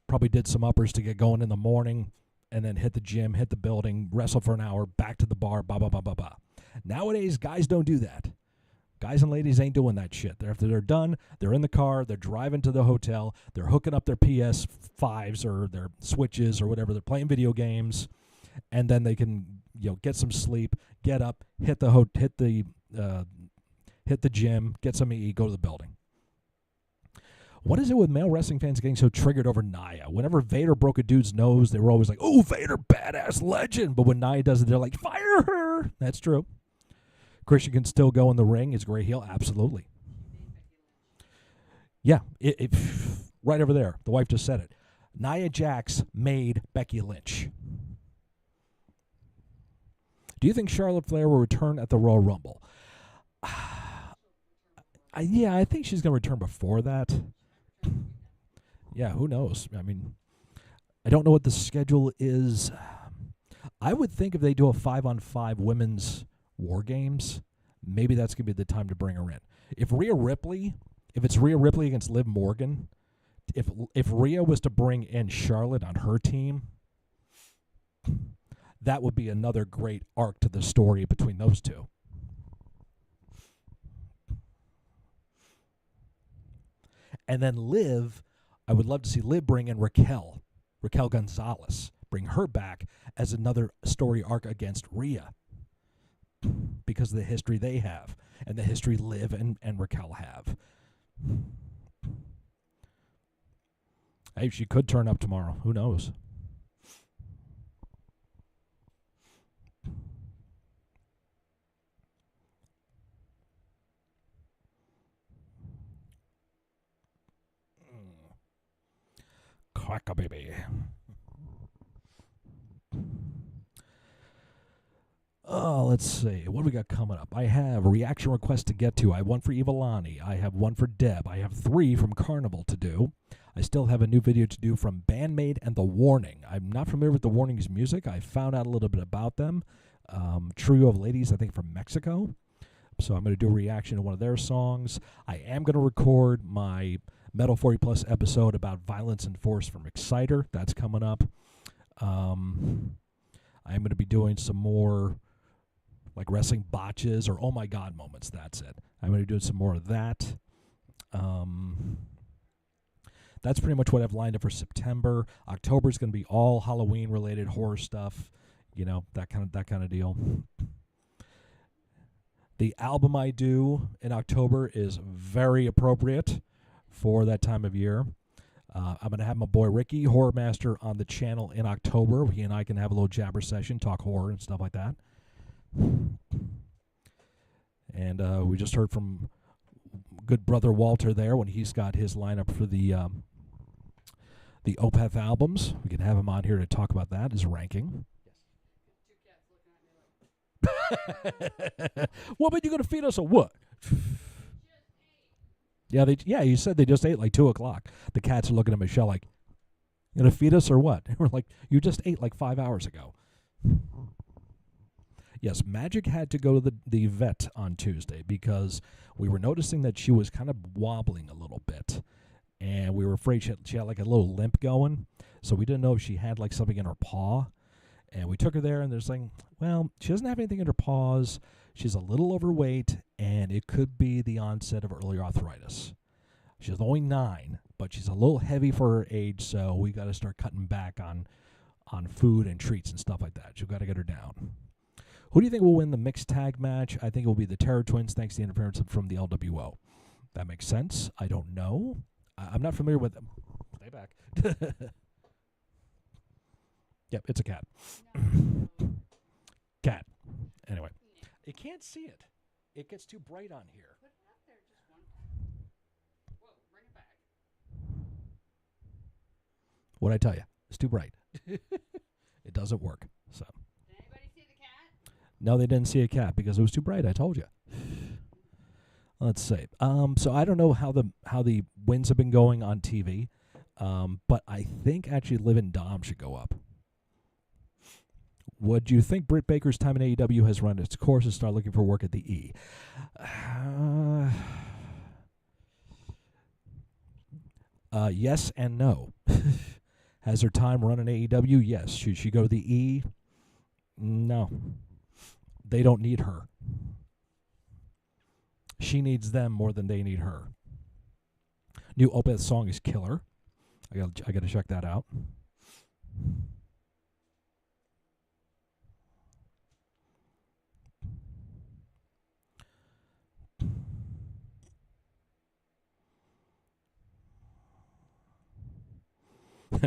probably did some uppers to get going in the morning, and then hit the gym, hit the building, wrestle for an hour, back to the bar, blah, blah, blah, blah, blah. Nowadays, guys don't do that. Guys and ladies ain't doing that shit. After they're done, they're in the car, they're driving to the hotel, they're hooking up their PS5s or their Switches or whatever, they're playing video games, and then they can, you know, get some sleep, get up, hit the gym, get some eat, go to the building. What is it with male wrestling fans getting so triggered over Nia? Whenever Vader broke a dude's nose, they were always like, "Oh, Vader, badass legend." But when Nia does it, they're like, "Fire her." That's true. Christian can still go in the ring. Is a great heel. Absolutely. Yeah, right over there. The wife just said it. Nia Jax made Becky Lynch. Do you think Charlotte Flair will return at the Royal Rumble? Yeah, I think she's going to return before that. Yeah, who knows? I mean, I don't know what the schedule is. I would think if they do a 5-on-5 women's War Games, maybe that's going to be the time to bring her in. If it's Rhea Ripley against Liv Morgan, if Rhea was to bring in Charlotte on her team, that would be another great arc to the story between those two. And then Liv, I would love to see Liv bring in Raquel Gonzalez, bring her back as another story arc against Rhea, because of the history they have and the history Liv and Raquel have. Hey, she could turn up tomorrow. Who knows? Quack-a-baby. Oh, let's see. What do we got coming up? I have a reaction request to get to. I have one for Ivalani. I have one for Deb. I have 3 from Carnival to do. I still have a new video to do from Bandmate and The Warning. I'm not familiar with The Warning's music. I found out a little bit about them. Trio of ladies, I think, from Mexico. So I'm going to do a reaction to one of their songs. I am going to record my Metal 40 Plus episode about Violence and Force from Exciter. That's coming up. I'm going to be doing some more like wrestling botches or oh my god moments. That's it. I'm going to be doing some more of that. That's pretty much what I've lined up for September. October is going to be all Halloween related horror stuff, you know, that kind of deal. The album I do in October is very appropriate for that time of year. I'm going to have my boy Ricky, Horror Master, on the channel in October. He and I can have a little jabber session, talk horror and stuff like that. And we just heard from good brother Walter there when he's got his lineup for the the Opeth albums. We can have him on here to talk about that, his ranking. What, but you going to feed us or what? Yeah, you said they just ate like 2 o'clock. The cats are looking at Michelle like, you going to feed us or what? And we're like, you just ate like 5 hours ago. Yes, Magic had to go to the vet on Tuesday because we were noticing that she was kind of wobbling a little bit. And we were afraid she had like a little limp going. So we didn't know if she had like something in her paw. And we took her there and they're saying, well, she doesn't have anything in her paws. She's a little overweight and it could be the onset of early arthritis. She's only 9, but she's a little heavy for her age. So we got to start cutting back on food and treats and stuff like that. You've got to get her down. Who do you think will win the mixed tag match? I think it will be the Terror Twins thanks to the interference from the LWO. That makes sense. I don't know. I'm not familiar with them. Stay back. Yep, it's a cat. Cat. Anyway. You can't see it. It gets too bright on here. Put it up there just one time. Whoa, bring it back. What'd I tell you? It's too bright. It doesn't work. So. Did anybody see the cat? No, they didn't see a cat because it was too bright. I told you. Let's see. So I don't know how the wins have been going on TV, but I think actually Liv and Dom should go up. What do you think Britt Baker's time in AEW has run its course and start looking for work at the E? Yes and no. Has her time run in AEW? Yes. Should she go to the E? No. They don't need her. She needs them more than they need her. New Opeth song is Killer. I got to check that out.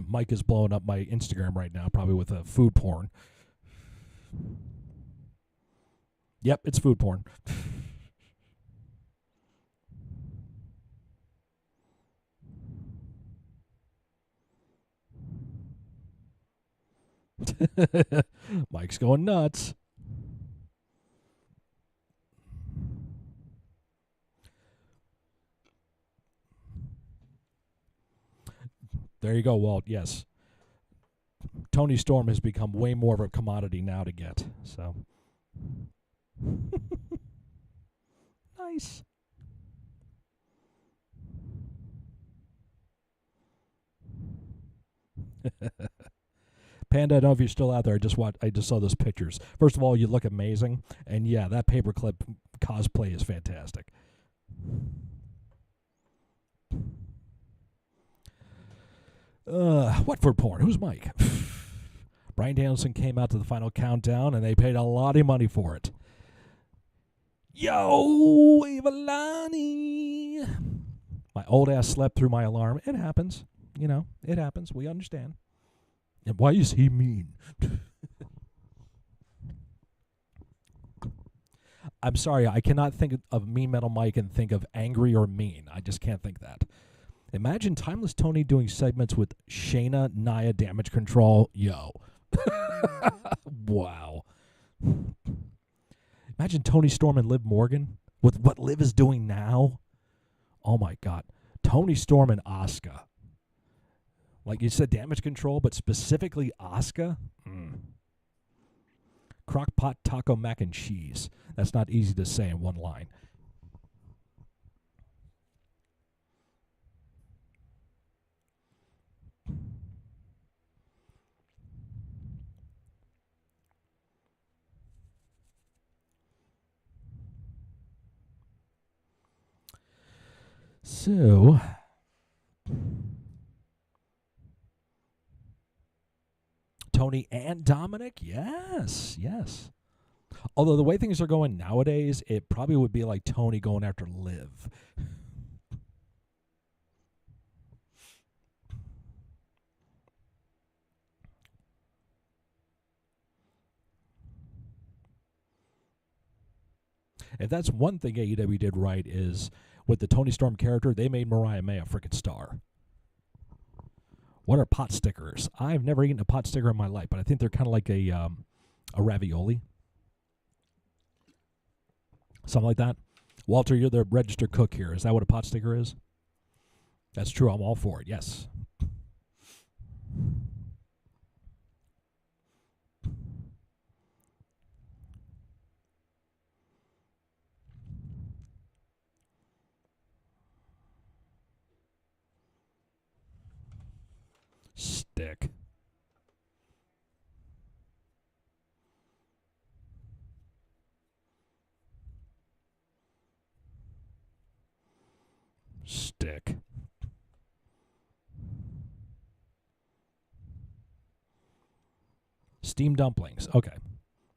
Mike is blowing up my Instagram right now, probably with food porn. Yep, it's food porn. Mike's going nuts. There you go, Walt. Yes. Tony Storm has become way more of a commodity now to get. So. Nice. Panda, I don't know if you're still out there. I just saw those pictures. First of all, you look amazing. And yeah, that paperclip cosplay is fantastic. What for porn? Who's Mike? Bryan Danielson came out to the final countdown, and they paid a lot of money for it. Yo, Evalani. My old ass slept through my alarm. It happens. You know, it happens. We understand. And why is he mean? I'm sorry, I cannot think of Mean Metal Mike and think of angry or mean. I just can't think that. Imagine Timeless Tony doing segments with Shayna, Nia, Damage Control. Yo. Wow. Imagine Tony Storm and Liv Morgan with what Liv is doing now. Oh, my God. Tony Storm and Asuka. Like you said, Damage Control, but specifically Asuka. Crockpot taco mac and cheese. That's not easy to say in one line. So, Tony and Dominic, yes. Although the way things are going nowadays, it probably would be like Tony going after Liv. If that's one thing AEW did right is with the Tony Storm character, they made Mariah May a freaking star. What are pot stickers? I've never eaten a pot sticker in my life, but I think they're kind of like a ravioli. Something like that. Walter, you're the registered cook here. Is that what a pot sticker is? That's true. I'm all for it. Yes. Stick. Stick. Steamed dumplings. Okay.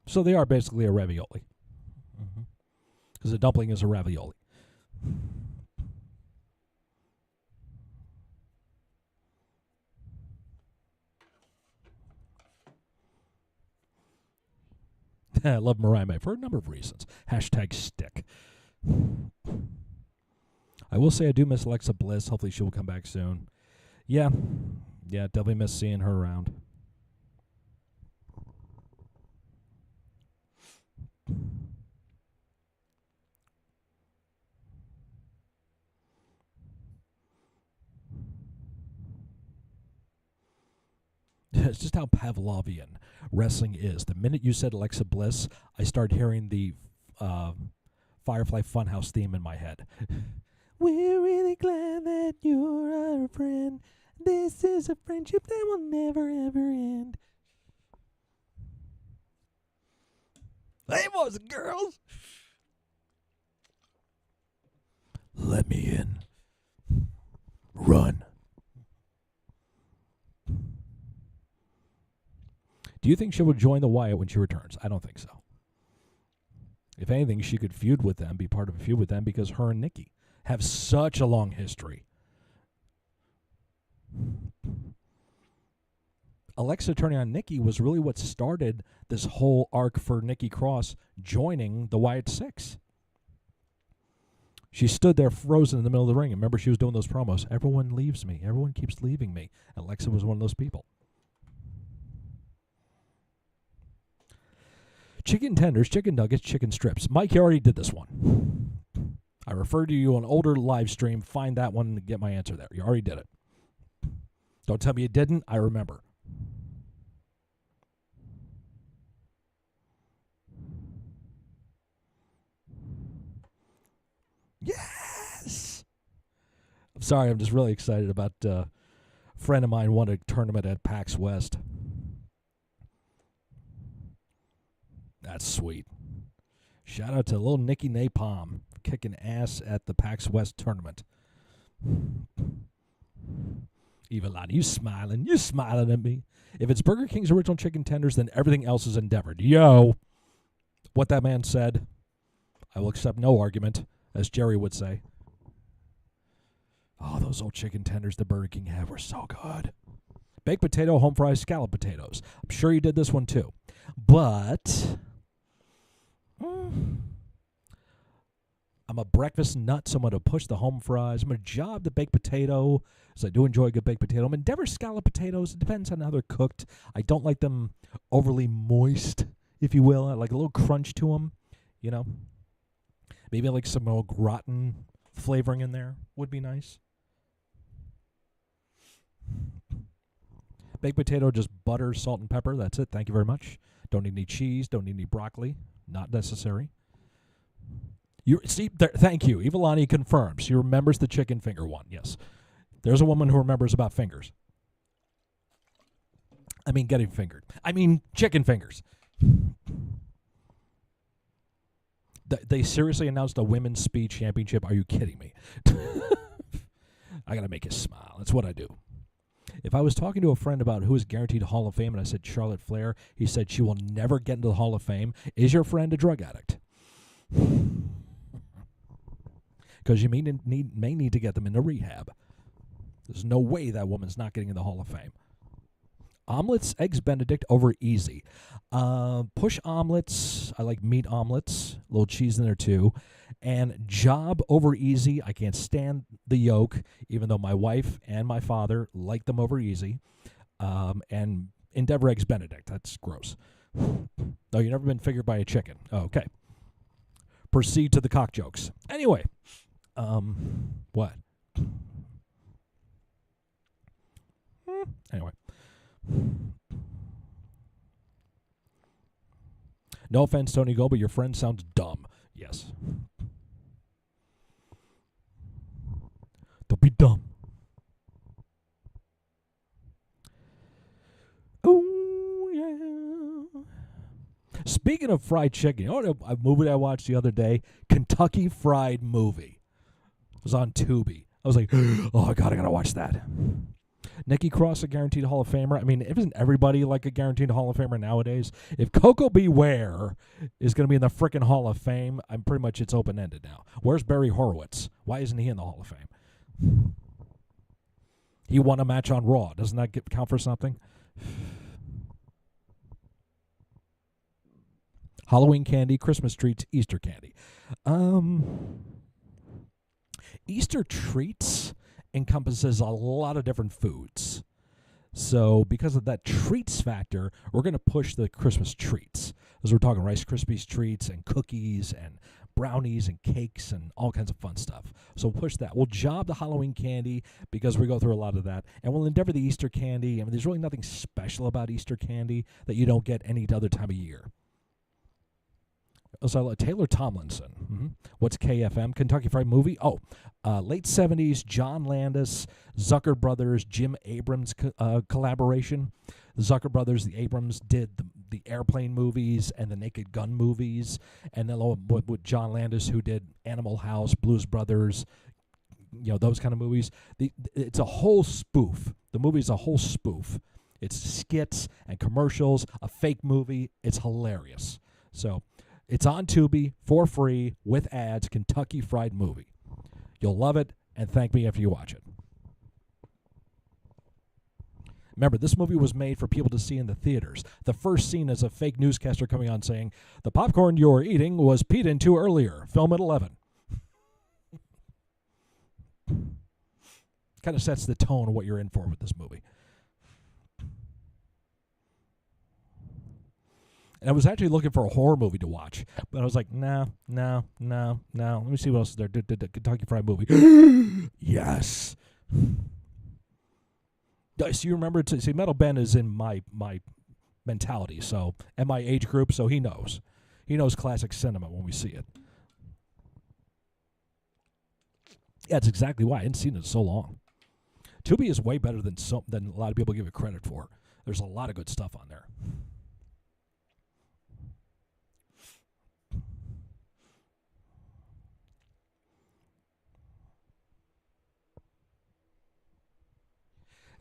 So they are basically a ravioli. Because a dumpling is a ravioli. I love Mariah May for a number of reasons. Hashtag stick. I will say I do miss Alexa Bliss. Hopefully she will come back soon. Yeah. Yeah, definitely miss seeing her around. It's just how Pavlovian wrestling is. The minute you said Alexa Bliss, I started hearing the Firefly Funhouse theme in my head. We're really glad that you're our friend. This is a friendship that will never, ever end. Hey, boys and girls. Let me in. Run. Do you think she will join the Wyatt when she returns? I don't think so. If anything, she could feud with them, be part of a feud with them, because her and Nikki have such a long history. Alexa turning on Nikki was really what started this whole arc for Nikki Cross joining the Wyatt Six. She stood there frozen in the middle of the ring. And remember, she was doing those promos. Everyone leaves me. Everyone keeps leaving me. Alexa was one of those people. Chicken tenders, chicken nuggets, chicken strips. Mike, you already did this one. I referred to you on an older live stream. Find that one and get my answer there. You already did it. Don't tell me you didn't. I remember. Yes! I'm sorry. I'm just really excited about a friend of mine won a tournament at PAX West. That's sweet. Shout out to little Nikki Napalm kicking ass at the PAX West tournament. Evelyn, you smiling. You smiling at me. If it's Burger King's original chicken tenders, then everything else is endeavored. Yo, what that man said, I will accept no argument, as Jerry would say. Oh, those old chicken tenders the Burger King had were so good. Baked potato, home fries, scallop potatoes. I'm sure you did this one too. But I'm a breakfast nut, so I'm going to push the home fries. I'm going to job the baked potato, because I do enjoy a good baked potato. I'm endeavor scallop potatoes. It depends on how they're cooked. I don't like them overly moist, if you will. I like a little crunch to them, you know. Maybe like some old gratin flavoring in there would be nice. Baked potato, just butter, salt, and pepper. That's it. Thank you very much. Don't need any cheese. Don't need any broccoli. Not necessary. You see, thank you. Evelani confirms. She remembers the chicken finger one. Yes. There's a woman who remembers about fingers. I mean, getting fingered. I mean, chicken fingers. They seriously announced a women's speed championship. Are you kidding me? I got to make you smile. That's what I do. If I was talking to a friend about who is guaranteed Hall of Fame and I said Charlotte Flair, he said she will never get into the Hall of Fame. Is your friend a drug addict? Because you may need to get them into rehab. There's no way that woman's not getting in the Hall of Fame. Omelets, eggs Benedict over easy. Push omelets. I like meat omelets, a little cheese in there too. And job over easy. I can't stand the yolk, even though my wife and my father like them over easy. And Endeavor eggs Benedict. That's gross. Oh, you've never been figured by a chicken. Okay. Proceed to the cock jokes. Anyway, what? Anyway. No offense, Tony Go, but your friend sounds dumb. Yes. Don't be dumb. Oh, yeah. Speaking of fried chicken, you know what a movie I watched the other day? Kentucky Fried Movie. It was on Tubi. I was like, oh, God, I got to watch that. Nikki Cross, a guaranteed Hall of Famer. I mean, isn't everybody like a guaranteed Hall of Famer nowadays? If Coco Beware is going to be in the frickin' Hall of Fame, I'm pretty much it's open-ended now. Where's Barry Horowitz? Why isn't he in the Hall of Fame? He won a match on Raw. Doesn't that count for something? Halloween candy, Christmas treats, Easter candy. Easter treats encompasses a lot of different foods. So because of that treats factor, we're going to push the Christmas treats. As we're talking Rice Krispies treats and cookies and brownies and cakes and all kinds of fun stuff. So we'll push that. We'll job the Halloween candy because we go through a lot of that. And we'll endeavor the Easter candy. I mean, there's really nothing special about Easter candy that you don't get any other time of year. So Taylor Tomlinson. Mm-hmm. What's KFM? Kentucky Fried Movie? Oh, late 70s, John Landis, Zucker Brothers, Jim Abrams collaboration. The Zucker Brothers, the Abrams did the Airplane movies and the Naked Gun movies. And then with John Landis, who did Animal House, Blues Brothers, those kind of movies. It's a whole spoof. The movie's a whole spoof. It's skits and commercials, a fake movie. It's hilarious. So it's on Tubi for free with ads, Kentucky Fried Movie. You'll love it, and thank me after you watch it. Remember, this movie was made for people to see in the theaters. The first scene is a fake newscaster coming on saying, "The popcorn you're eating was peed into earlier. Film at 11. Kind of sets the tone of what you're in for with this movie. And I was actually looking for a horror movie to watch, but I was like, no. Let me see what else is there. Kentucky Fried Movie. Yes. So you remember, see, Metal Ben is in my mentality, so, and my age group, so he knows. He knows classic cinema when we see it. Yeah, that's exactly why. I hadn't seen it in so long. Tubi is way better than a lot of people give it credit for. There's a lot of good stuff on there.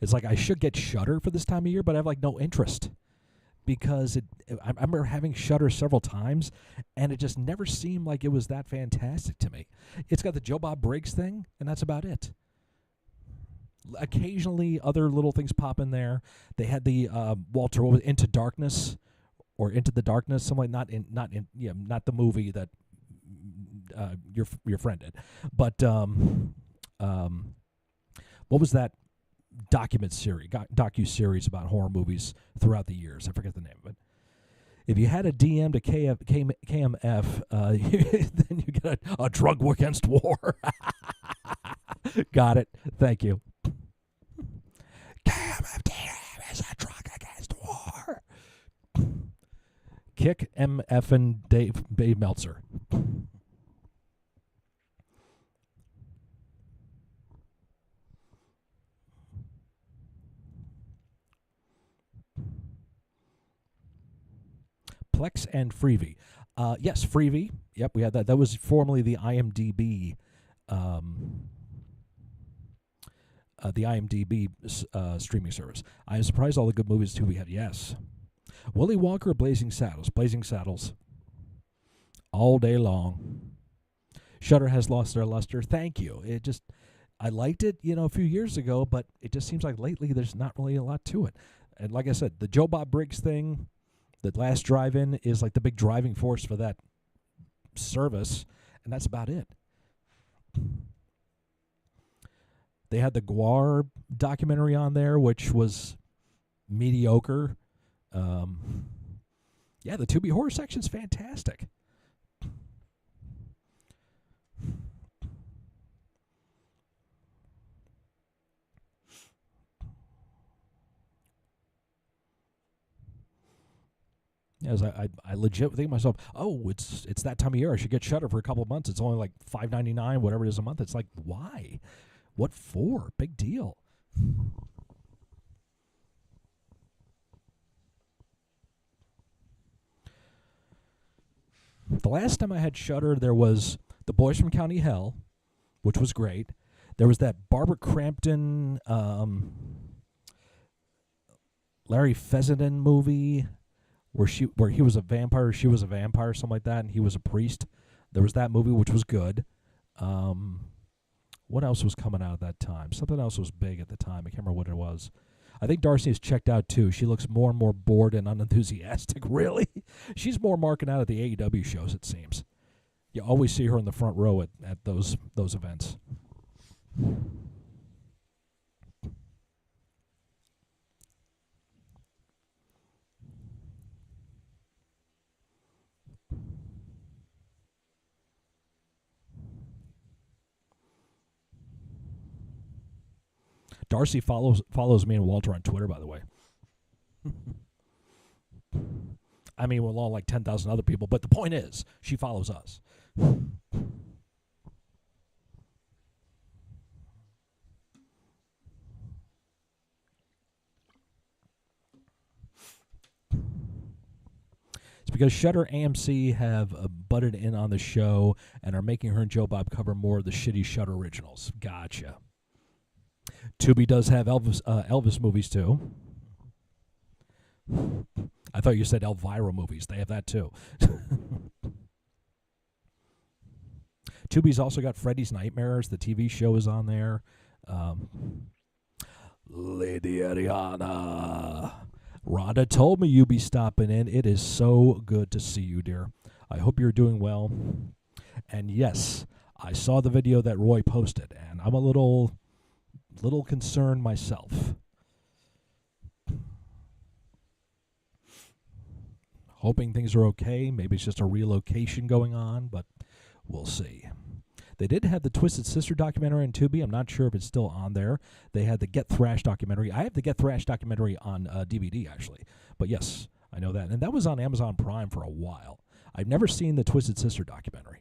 It's like I should get Shudder for this time of year, but I have no interest because I remember having Shudder several times, and it just never seemed like it was that fantastic to me. It's got the Joe Bob Briggs thing, and that's about it. Occasionally, other little things pop in there. They had the Walter Into Darkness or Into the Darkness, something not the movie that your friend did, but what was that docu-series about horror movies throughout the years? I forget the name of it. If you had a DM to KMF, then you get a drug against war. Got it. Thank you. KMF is a drug against war. Kick MF and Dave Meltzer. Plex and Freevee. Yes, Freevee. Yep, we had that. That was formerly the IMDb, streaming service. I am surprised all the good movies too we had. Yes, Willy Wonka or Blazing Saddles. Blazing Saddles. All day long. Shudder has lost their luster. Thank you. I liked it, a few years ago, but it just seems like lately there's not really a lot to it. And like I said, the Joe Bob Briggs thing, that last drive-in is like the big driving force for that service, and that's about it. They had the Guar documentary on there, which was mediocre. Yeah, the Tubi horror section's fantastic. As I legit think to myself, oh, it's that time of year. I should get Shudder for a couple of months. It's only like $5.99, whatever it is a month. It's like, why? What for? Big deal. The last time I had Shudder, there was The Boys from County Hell, which was great. There was that Barbara Crampton, Larry Fessenden movie where he was a vampire, she was a vampire, something like that, and he was a priest. There was that movie, which was good. What else was coming out at that time? Something else was big at the time. I can't remember what it was. I think Darcy has checked out, too. She looks more and more bored and unenthusiastic. Really? She's more marking out at the AEW shows, it seems. You always see her in the front row at those events. Darcy follows me and Walter on Twitter, by the way. I mean, along like 10,000 other people, but the point is, she follows us. It's because Shudder AMC have butted in on the show and are making her and Joe Bob cover more of the shitty Shudder originals. Gotcha. Tubi does have Elvis movies, too. I thought you said Elvira movies. They have that, too. Tubi's also got Freddy's Nightmares. The TV show is on there. Lady Ariana. Rhonda told me you'd be stopping in. It is so good to see you, dear. I hope you're doing well. And yes, I saw the video that Roy posted, and I'm a little concerned myself. Hoping things are okay. Maybe it's just a relocation going on, but we'll see. They did have the Twisted Sister documentary on Tubi. I'm not sure if it's still on there. They had the Get Thrashed documentary. I have the Get Thrashed documentary on DVD, actually. But yes, I know that. And that was on Amazon Prime for a while. I've never seen the Twisted Sister documentary.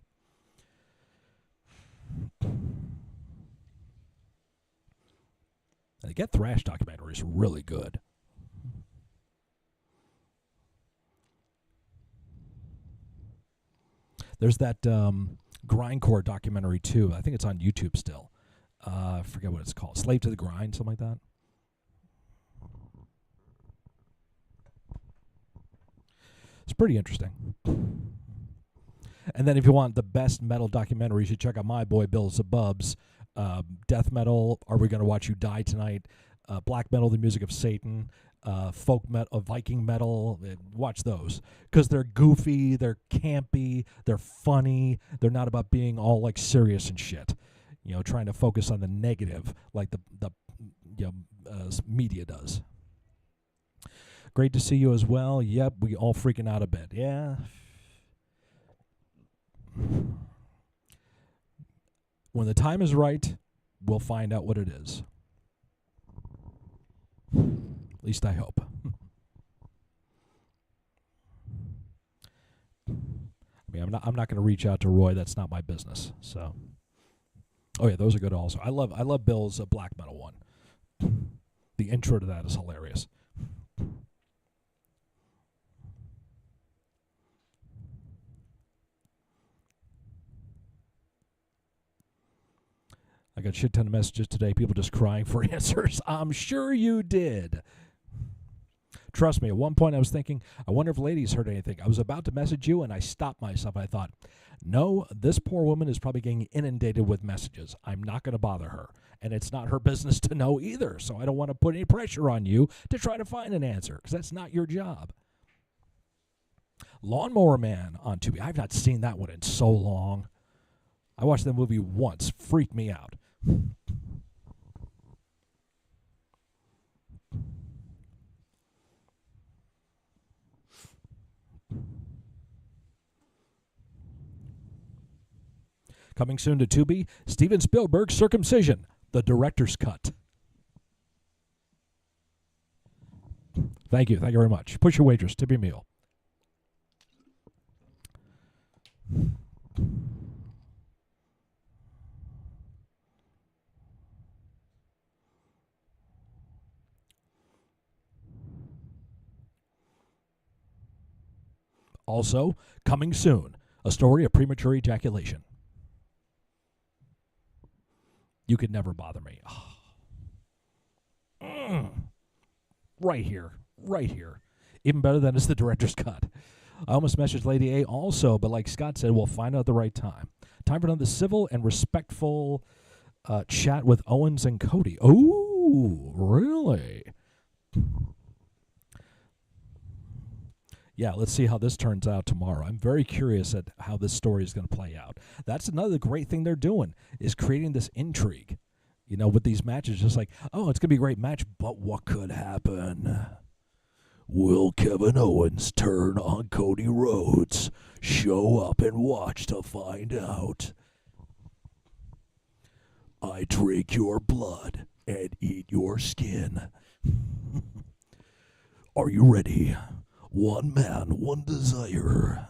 The Get Thrashed documentary is really good. There's that grindcore documentary, too. I think it's on YouTube still. I forget what it's called. Slave to the Grind, something like that. It's pretty interesting. And then if you want the best metal documentary, you should check out my boy Bill Zabub's Death Metal, Are We Gonna Watch You Die Tonight? Black Metal, The Music of Satan. Folk metal, Viking metal. Watch those because they're goofy, they're campy, they're funny. They're not about being all like serious and shit. You know, trying to focus on the negative like the media does. Great to see you as well. Yep, we all freaking out a bit. Yeah. When the time is right, we'll find out what it is. At least I hope. I mean, I'm not going to reach out to Roy. That's not my business. So, oh yeah, those are good also. I love Bill's black metal one. The intro to that is hilarious. I got a shit ton of messages today. People just crying for answers. I'm sure you did. Trust me, at one point I was thinking, I wonder if ladies heard anything. I was about to message you, and I stopped myself. I thought, no, this poor woman is probably getting inundated with messages. I'm not going to bother her. And it's not her business to know either, so I don't want to put any pressure on you to try to find an answer, because that's not your job. Lawnmower Man on Tubi. I've not seen that one in so long. I watched that movie once. Freaked me out. Coming soon to Tubi, Steven Spielberg's Circumcision, the director's cut. Thank you very much. Push your waitress, tip your meal. Also, coming soon, a story of premature ejaculation. You could never bother me. Right here. Even better than is the director's cut. I almost messaged Lady A also, but like Scott said, we'll find out at the right time. Time for another civil and respectful chat with Owens and Cody. Oh, really? Yeah, let's see how this turns out tomorrow. I'm very curious at how this story is going to play out. That's another great thing they're doing, is creating this intrigue, with these matches. Just like, oh, it's going to be a great match, but what could happen? Will Kevin Owens turn on Cody Rhodes? Show up and watch to find out. I drink your blood and eat your skin. Are you ready? One man, one desire.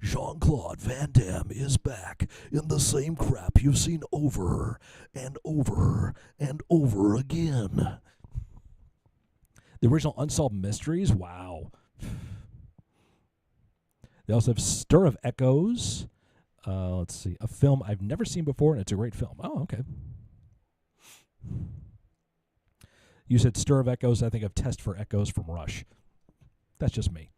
Jean-Claude Van Damme is back in the same crap you've seen over and over and over again. The original Unsolved Mysteries, wow. They also have Stir of Echoes. Let's see, a film I've never seen before, and it's a great film. Oh, okay. You said Stir of Echoes. I think of Test for Echoes from Rush. That's just me.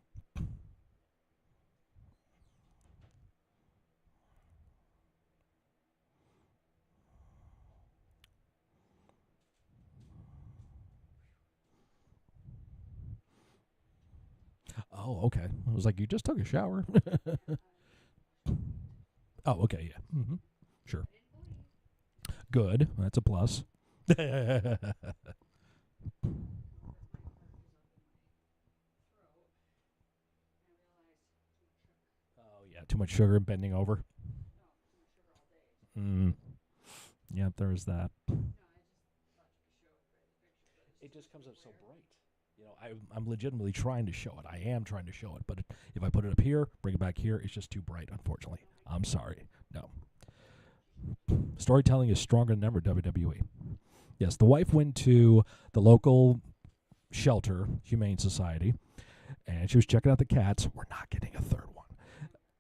Oh, okay. I was like, you just took a shower. Oh, okay, yeah. Mm-hmm. Sure. Good. That's a plus. Too much sugar and bending over. Yeah, there's that. It just comes up so bright. I'm legitimately trying to show it. I am trying to show it, but if I put it up here, bring it back here, it's just too bright, unfortunately. I'm sorry. No. Storytelling is stronger than ever, WWE. Yes, the wife went to the local shelter, Humane Society, and she was checking out the cats. We're not getting a third one.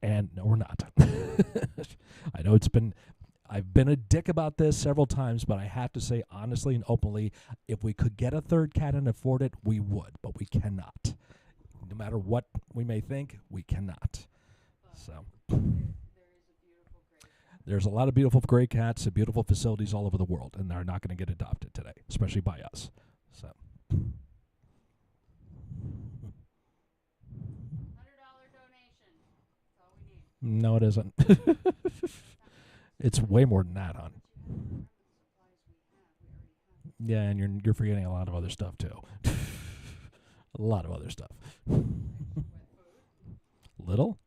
And no, we're not. I know I've been a dick about this several times, but I have to say honestly and openly, if we could get a third cat and afford it, we would, but we cannot. No matter what we may think, we cannot. So there's a lot of beautiful gray cats and beautiful facilities all over the world, and they're not going to get adopted today, especially by us. So. No, it isn't. It's way more than that, hon. Yeah, and you're forgetting a lot of other stuff too. A lot of other stuff. Little?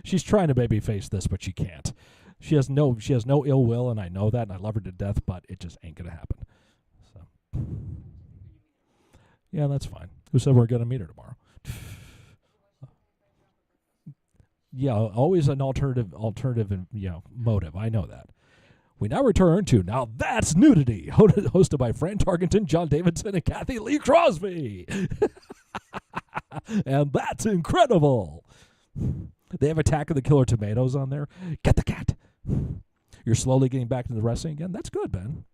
She's trying to baby face this, but she can't. She has no ill will, and I know that, and I love her to death, but it just ain't gonna happen. So, yeah, that's fine. Who said we're gonna meet her tomorrow? Yeah, always an alternative, motive. I know that. We now return to Now That's Nudity, hosted by Fran Tarkenton, John Davidson, and Kathy Lee Crosby. And that's incredible. They have Attack of the Killer Tomatoes on there. Get the cat. You're slowly getting back into the wrestling again. That's good, Ben.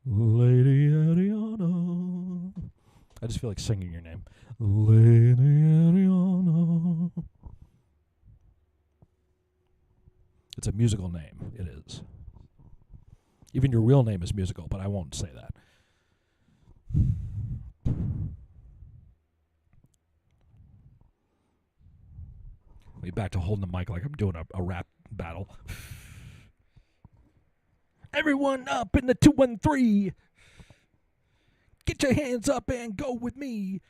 Lady Ariana. I just feel like singing your name. Lady Ariana. It's a musical name. It is. Even your real name is musical, but I won't say that. Be back to holding the mic like I'm doing a rap battle. Everyone up in the 213. Get your hands up and go with me.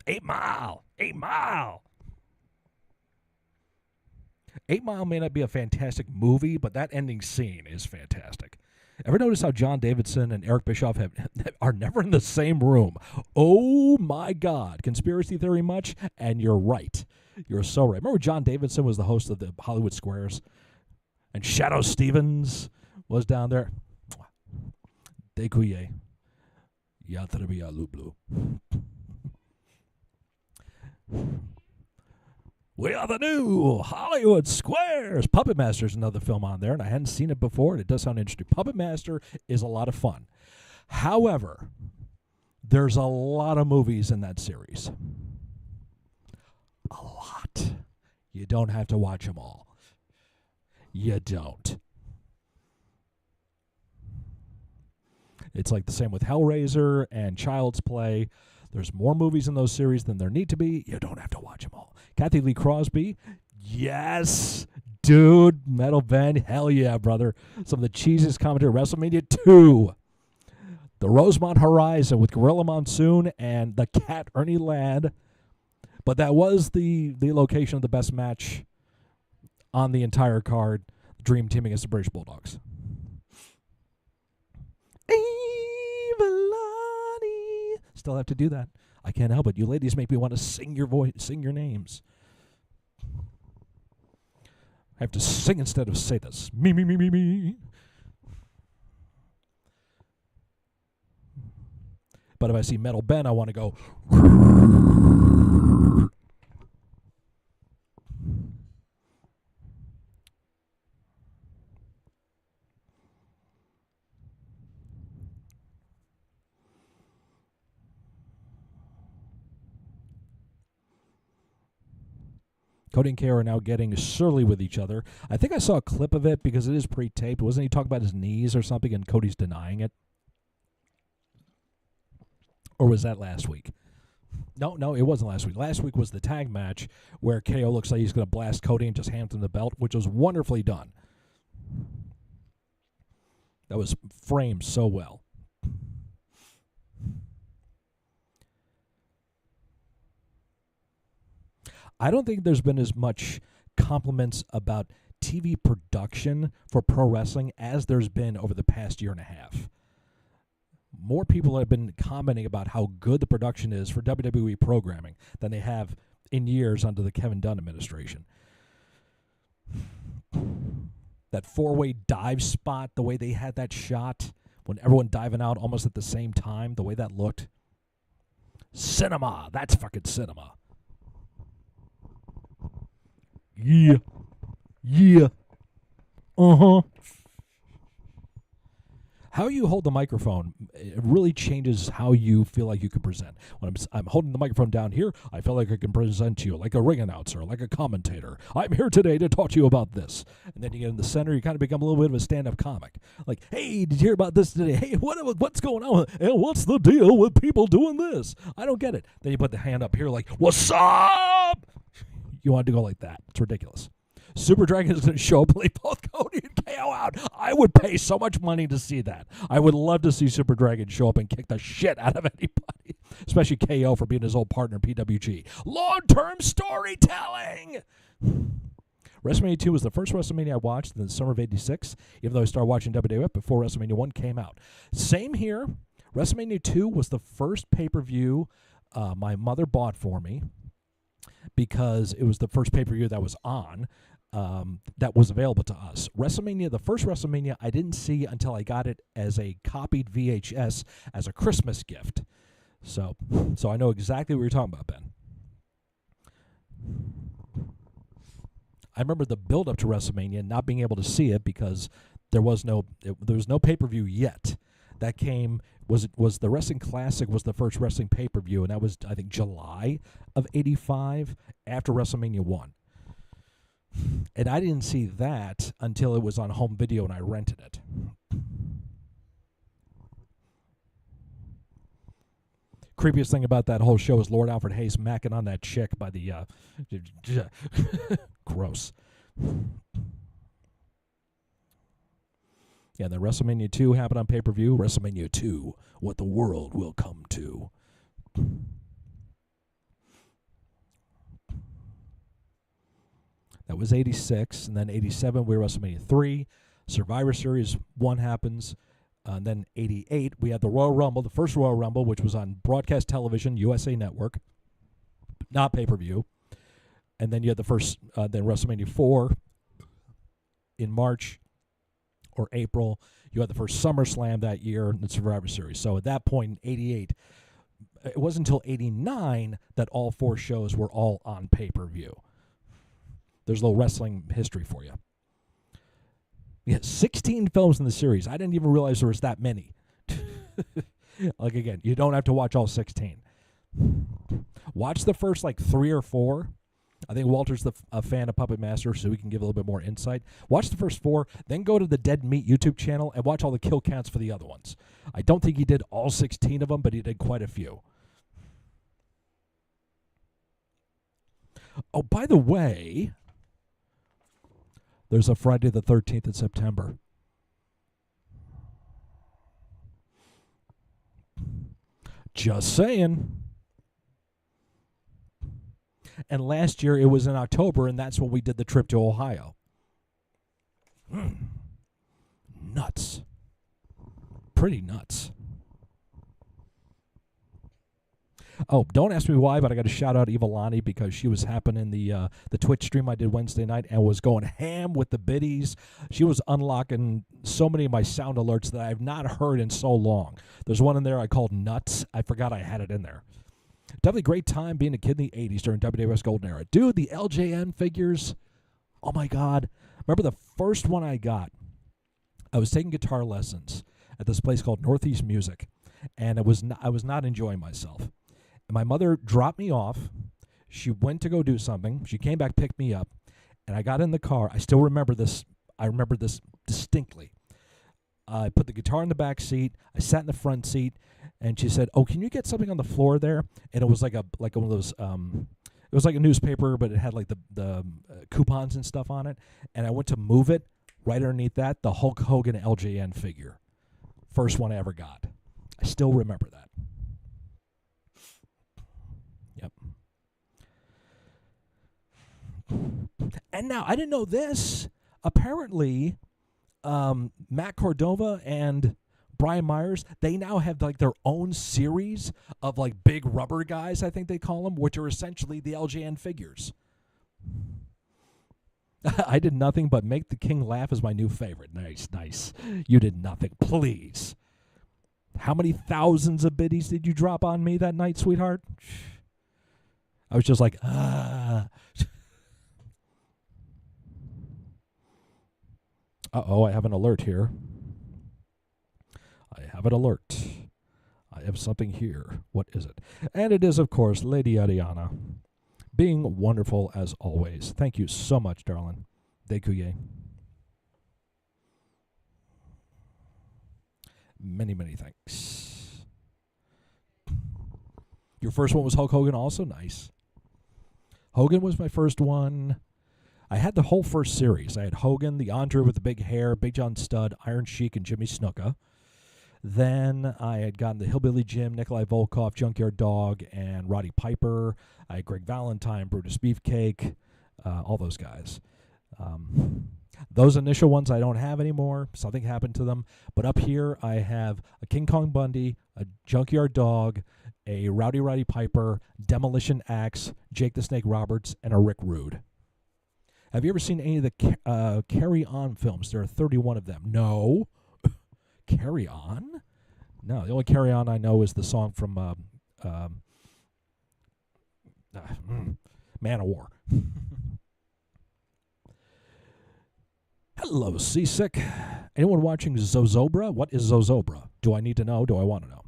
Eight Mile. 8 Mile. 8 Mile may not be a fantastic movie, but that ending scene is fantastic. Ever notice how John Davidson and Eric Bischoff are never in the same room? Oh, my God. Conspiracy theory much? And you're right. You're so right. Remember John Davidson was the host of the Hollywood Squares? And Shadow Stevens was down there. Découillé. Yatrabia Lublu. We are the new Hollywood Squares. Puppet Master is another film on there, and I hadn't seen it before, and it does sound interesting. Puppet Master is a lot of fun. However, there's a lot of movies in that series. A lot. You don't have to watch them all. You don't. It's like the same with Hellraiser and Child's Play. There's more movies in those series than there need to be. You don't have to watch them all. Kathy Lee Crosby, yes, dude. Metal Ben, hell yeah, brother. Some of the cheesiest commentary. WrestleMania 2. The Rosemont Horizon with Gorilla Monsoon and the cat Ernie Ladd. But that was the location of the best match on the entire card. Dream Team against the British Bulldogs. Still have to do that. I can't help it. You ladies make me want to sing your voice, sing your names. I have to sing instead of say this. Me, me, me, me, me. But if I see Metal Ben, I want to go. Cody and Kay are now getting surly with each other. I think I saw a clip of it because it is pre-taped. Wasn't he talking about his knees or something and Cody's denying it? Or was that last week? No, it wasn't last week. Last week was the tag match where KO looks like he's going to blast Cody and just hand him the belt, which was wonderfully done. That was framed so well. I don't think there's been as much compliments about TV production for pro wrestling as there's been over the past year and a half. More people have been commenting about how good the production is for WWE programming than they have in years under the Kevin Dunn administration. That four-way dive spot, the way they had that shot, when everyone diving out almost at the same time, the way that looked. Cinema. That's fucking cinema. Yeah. Uh-huh. How you hold the microphone, it really changes how you feel like you can present. When I'm holding the microphone down here, I feel like I can present to you like a ring announcer, like a commentator. I'm here today to talk to you about this. And then you get in the center, you kind of become a little bit of a stand-up comic. Like, hey, did you hear about this today? Hey, what's going on? And what's the deal with people doing this? I don't get it. Then you put the hand up here like, what's up? You want to go like that. It's ridiculous. Super Dragon is going to show up, play both Cody and KO out. I would pay so much money to see that. I would love to see Super Dragon show up and kick the shit out of anybody, especially KO for being his old partner, PWG. Long-term storytelling. WrestleMania 2 was the first WrestleMania I watched in the summer of '86, even though I started watching WWF before WrestleMania 1 came out. Same here. WrestleMania 2 was the first pay-per-view my mother bought for me because it was the first pay-per-view that was on. That was available to us. WrestleMania, the first WrestleMania, I didn't see until I got it as a copied VHS as a Christmas gift. So I know exactly what you're talking about, Ben. I remember the build up to WrestleMania, not being able to see it because there was no pay-per-view yet. That came was the Wrestling Classic was the first wrestling pay-per-view, and that was, I think, July of '85 after WrestleMania 1. And I didn't see that until it was on home video and I rented it. Creepiest thing about that whole show is Lord Alfred Hayes macking on that chick by the gross. Yeah, then WrestleMania 2 happened on pay-per-view. WrestleMania 2, what the world will come to. That was 86, and then 87 we were WrestleMania 3. Survivor Series 1 happens. And then 88, we had the Royal Rumble, the first Royal Rumble, which was on broadcast television, USA Network, not pay-per-view. And then you had the first, then WrestleMania 4 in March or April. You had the first SummerSlam that year in the Survivor Series. So at that point in 88, it wasn't until 89 that all 4 shows were all on pay-per-view. There's a little wrestling history for you. Yeah, 16 films in the series. I didn't even realize there was that many. Like, again, you don't have to watch all 16. Watch the first, 3 or 4. I think Walter's a fan of Puppet Master, so we can give a little bit more insight. Watch the first 4, then go to the Dead Meat YouTube channel and watch all the kill counts for the other ones. I don't think he did all 16 of them, but he did quite a few. Oh, by the way, there's a Friday the 13th in September. Just saying. And last year it was in October, and that's when we did the trip to Ohio. Nuts. Pretty nuts. Oh, don't ask me why, but I got to shout out Evilani because she was happening the Twitch stream I did Wednesday night and was going ham with the biddies. She was unlocking so many of my sound alerts that I have not heard in so long. There's one in there I called Nuts. I forgot I had it in there. Definitely great time being a kid in the 80s during WWS Golden Era. Dude, the LJN figures, oh my God. Remember the first one I got? I was taking guitar lessons at this place called Northeast Music, and I was not enjoying myself. And my mother dropped me off. She went to go do something. She came back, picked me up, and I got in the car. I still remember this. I remember this distinctly. I put the guitar in the back seat. I sat in the front seat, and she said, "Oh, can you get something on the floor there?" And it was like one of those. It was like a newspaper, but it had like the coupons and stuff on it. And I went to move it. Right underneath that, the Hulk Hogan LJN figure, first one I ever got. I still remember that. Yep. And now, I didn't know this. Apparently, Matt Cordova and Brian Myers, they now have like their own series of like big rubber guys, I think they call them, which are essentially the LJN figures. I did nothing but make the king laugh is my new favorite. Nice, nice. You did nothing. Please. How many thousands of biddies did you drop on me that night, sweetheart? I was just like, Uh-oh, I have an alert here. I have an alert. I have something here. What is it? And it is, of course, Lady Ariana. Being wonderful as always. Thank you so much, darling. Dekuye. Many, many thanks. Your first one was Hulk Hogan also? Nice. Hogan was my first one. I had the whole first series. I had Hogan, the Andre with the big hair, Big John Studd, Iron Sheik, and Jimmy Snuka. Then I had gotten the Hillbilly Jim, Nikolai Volkov, Junkyard Dog, and Roddy Piper. I had Greg Valentine, Brutus Beefcake, all those guys. Those initial ones I don't have anymore. Something happened to them. But up here I have a King Kong Bundy, a Junkyard Dog, a Roddy Piper, Demolition Axe, Jake the Snake Roberts, and a Rick Rude. Have you ever seen any of the Carry On films? There are 31 of them. No. Carry On? No, the only Carry On I know is the song from Man of War. Hello, Seasick. Anyone watching Zozobra? What is Zozobra? Do I need to know? Do I want to know?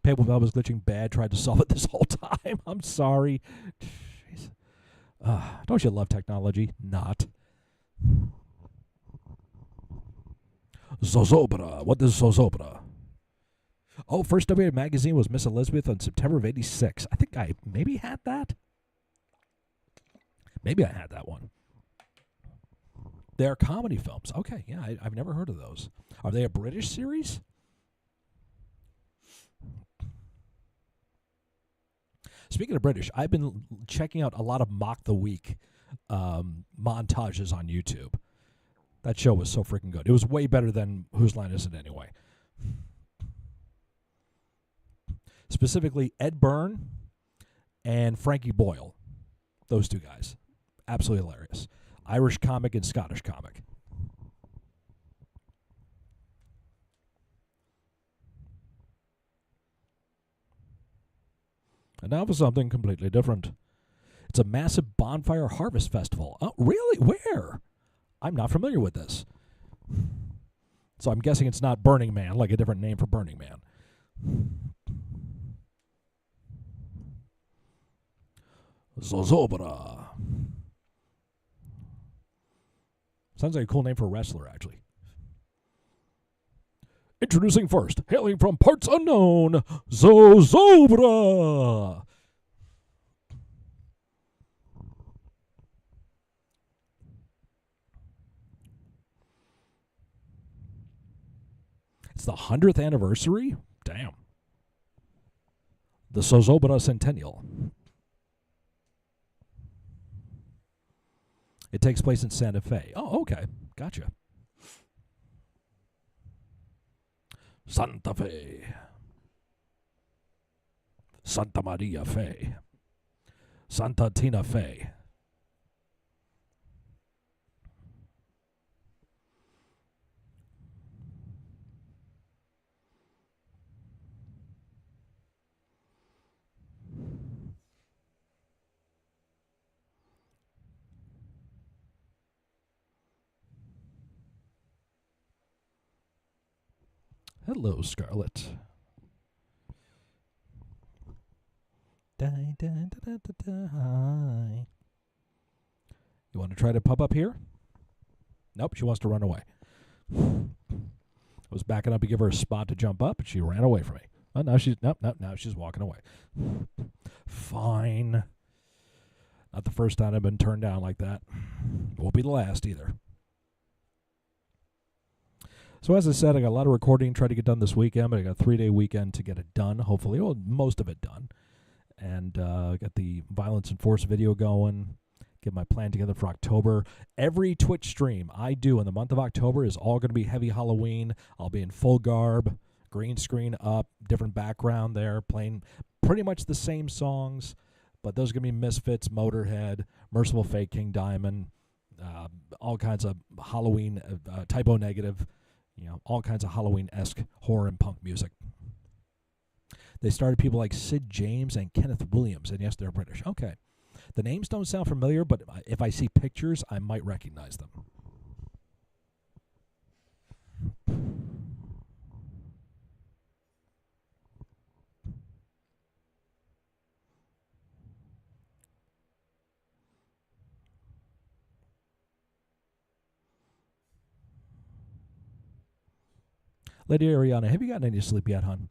Paper Bell was glitching bad. Tried to solve it this whole time. I'm sorry. Jeez. Don't you love technology? Not. Zozobra. What is Zozobra? Oh, first W magazine was Miss Elizabeth on September of '86. I think I maybe had that. Maybe I had that one. They're comedy films. Okay, yeah, I've never heard of those. Are they a British series? Speaking of British, I've been checking out a lot of Mock the Week montages on YouTube. That show was so freaking good. It was way better than Whose Line Is It Anyway? Specifically, Ed Byrne and Frankie Boyle. Those two guys. Absolutely hilarious. Irish comic and Scottish comic. And now for something completely different. It's a massive bonfire harvest festival. Oh, really? Where? I'm not familiar with this. So I'm guessing it's not Burning Man, like a different name for Burning Man. Zozobra. Sounds like a cool name for a wrestler, actually. Introducing first, hailing from parts unknown, Zozobra. It's the 100th anniversary? Damn. The Zozobra Centennial. It takes place in Santa Fe. Oh, okay. Gotcha. Santa Fe. Santa Maria Fe. Santa Tina Fe. Hello, Scarlet. Hi. You want to try to pub up here? Nope, she wants to run away. I was backing up to give her a spot to jump up, and she ran away from me. Oh, now she's now she's walking away. Fine. Not the first time I've been turned down like that. Won't be the last either. So as I said, I got a lot of recording trying to get done this weekend, but I got a 3-day weekend to get it done, hopefully. Well, most of it done. And got the Violence and Force video going, get my plan together for October. Every Twitch stream I do in the month of October is all going to be heavy Halloween. I'll be in full garb, green screen up, different background there, playing pretty much the same songs, but those are going to be Misfits, Motorhead, Merciful Fate, King Diamond, all kinds of Halloween, Typo Negative, all kinds of Halloween-esque horror and punk music. They started people like Sid James and Kenneth Williams, and yes, they're British. Okay. The names don't sound familiar, but if I see pictures, I might recognize them. Lady Ariana, have you gotten any sleep yet, hon?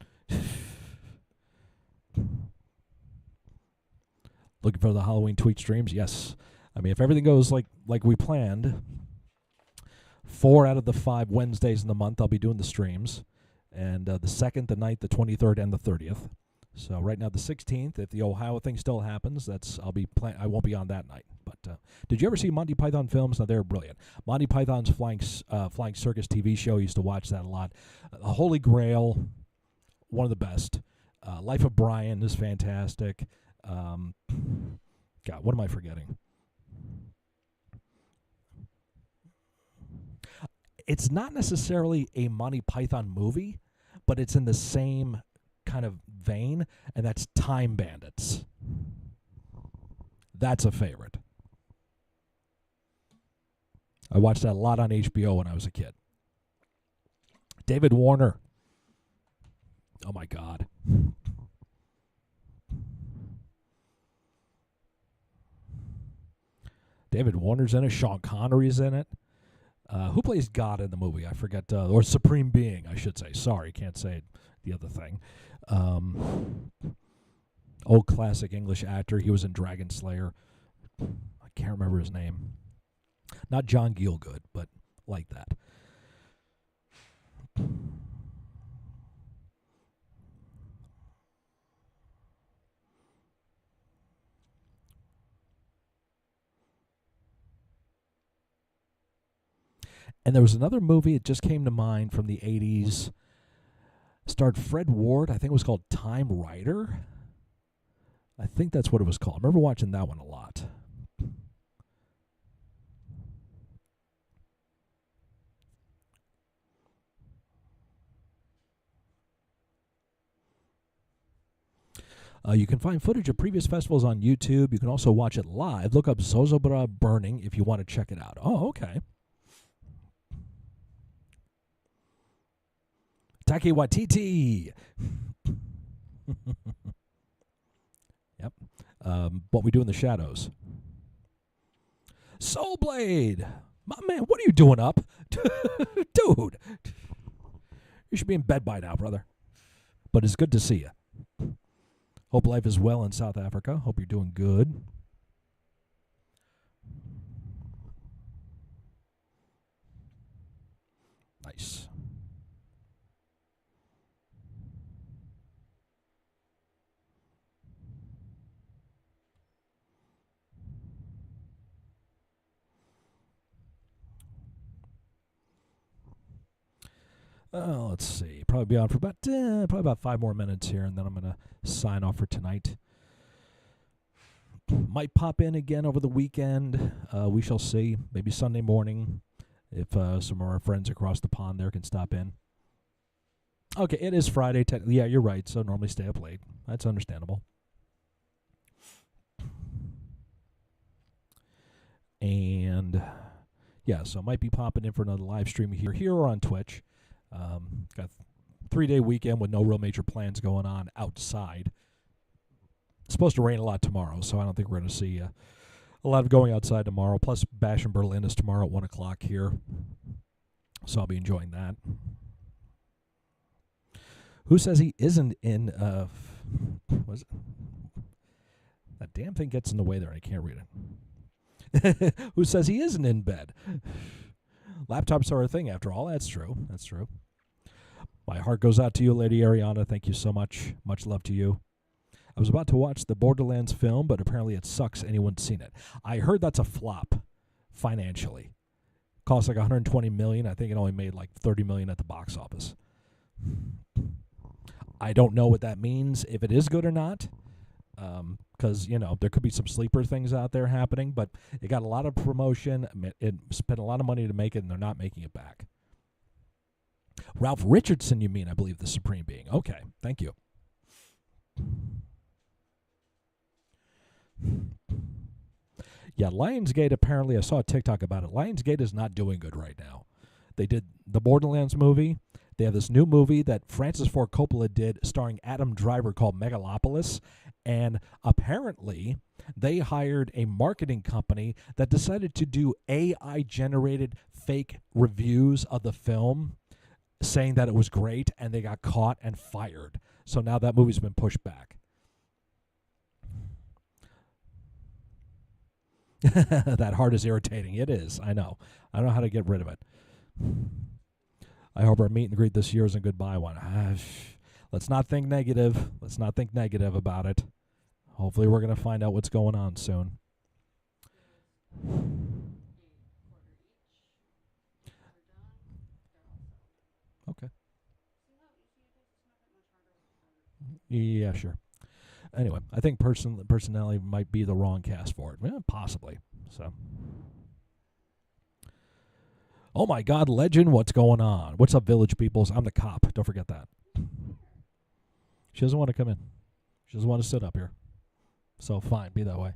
Looking for the Halloween tweet streams? Yes. I mean, if everything goes like we planned, 4 out of the 5 Wednesdays in the month I'll be doing the streams, and the 2nd, the 9th, the 23rd, and the 30th. So right now the 16th, if the Ohio thing still happens, I won't be on that night. But did you ever see Monty Python films? Now they're brilliant. Monty Python's Flying Circus TV show. I used to watch that a lot. Holy Grail, one of the best. Life of Brian is fantastic. God, what am I forgetting? It's not necessarily a Monty Python movie, but it's in the same kind of vein, and that's Time Bandits. That's a favorite. I watched that a lot on HBO when I was a kid. David Warner. Oh, my God. David Warner's in it. Sean Connery's in it. Who plays God in the movie? I forget. Or Supreme Being, I should say. Sorry, can't say the other thing. Old classic English actor. He was in Dragon Slayer. I can't remember his name. Not John Gielgud, but like that. And there was another movie that just came to mind from the 80s. Starred Fred Ward. I think it was called Time Rider. I think that's what it was called. I remember watching that one a lot. You can find footage of previous festivals on YouTube. You can also watch it live. Look up Zozobra Burning if you want to check it out. Oh, okay. Taika Waititi. Yep. What We Do in the Shadows. Soul Blade. My man, what are you doing up? Dude. You should be in bed by now, brother. But it's good to see you. Hope life is well in South Africa. Hope you're doing good. Nice. Let's see. Probably be on for about 5 more minutes here, and then I'm going to sign off for tonight. Might pop in again over the weekend. We shall see. Maybe Sunday morning if some of our friends across the pond there can stop in. Okay, it is Friday. Yeah, you're right. So normally stay up late. That's understandable. And yeah, so I might be popping in for another live stream here or on Twitch. Got a 3-day weekend with no real major plans going on outside. It's supposed to rain a lot tomorrow, so I don't think we're going to see a lot of going outside tomorrow. Plus, Bash in Berlin is tomorrow at 1 o'clock here, so I'll be enjoying that. Who says he isn't in? What is it? That damn thing gets in the way there. I can't read it. Who says he isn't in bed? Laptops are a thing after all. That's true. That's true. My heart goes out to you, Lady Ariana. Thank you so much. Much love to you. I was about to watch the Borderlands film, but apparently it sucks. Anyone's seen it? I heard that's a flop financially. Cost like $120 million. I think it only made like $30 million at the box office. I don't know what that means, if it is good or not. Because, there could be some sleeper things out there happening, but it got a lot of promotion. It spent a lot of money to make it, and they're not making it back. Ralph Richardson, you mean, I believe, the Supreme Being. Okay, thank you. Yeah, Lionsgate, apparently, I saw a TikTok about it. Lionsgate is not doing good right now. They did the Borderlands movie. They have this new movie that Francis Ford Coppola did starring Adam Driver called Megalopolis. And apparently, they hired a marketing company that decided to do AI-generated fake reviews of the film, saying that it was great, and they got caught and fired. So now that movie's been pushed back. That heart is irritating. It is. I know. I don't know how to get rid of it. I hope our meet and greet this year is a goodbye one. Let's not think negative. Let's not think negative about it. Hopefully we're going to find out what's going on soon. Okay. Yeah, sure. Anyway, I think personality might be the wrong cast for it. Possibly. So. Oh my God, Legend, what's going on? What's up, Village Peoples? I'm the cop. Don't forget that. She doesn't want to come in. She doesn't want to sit up here. So fine, be that way.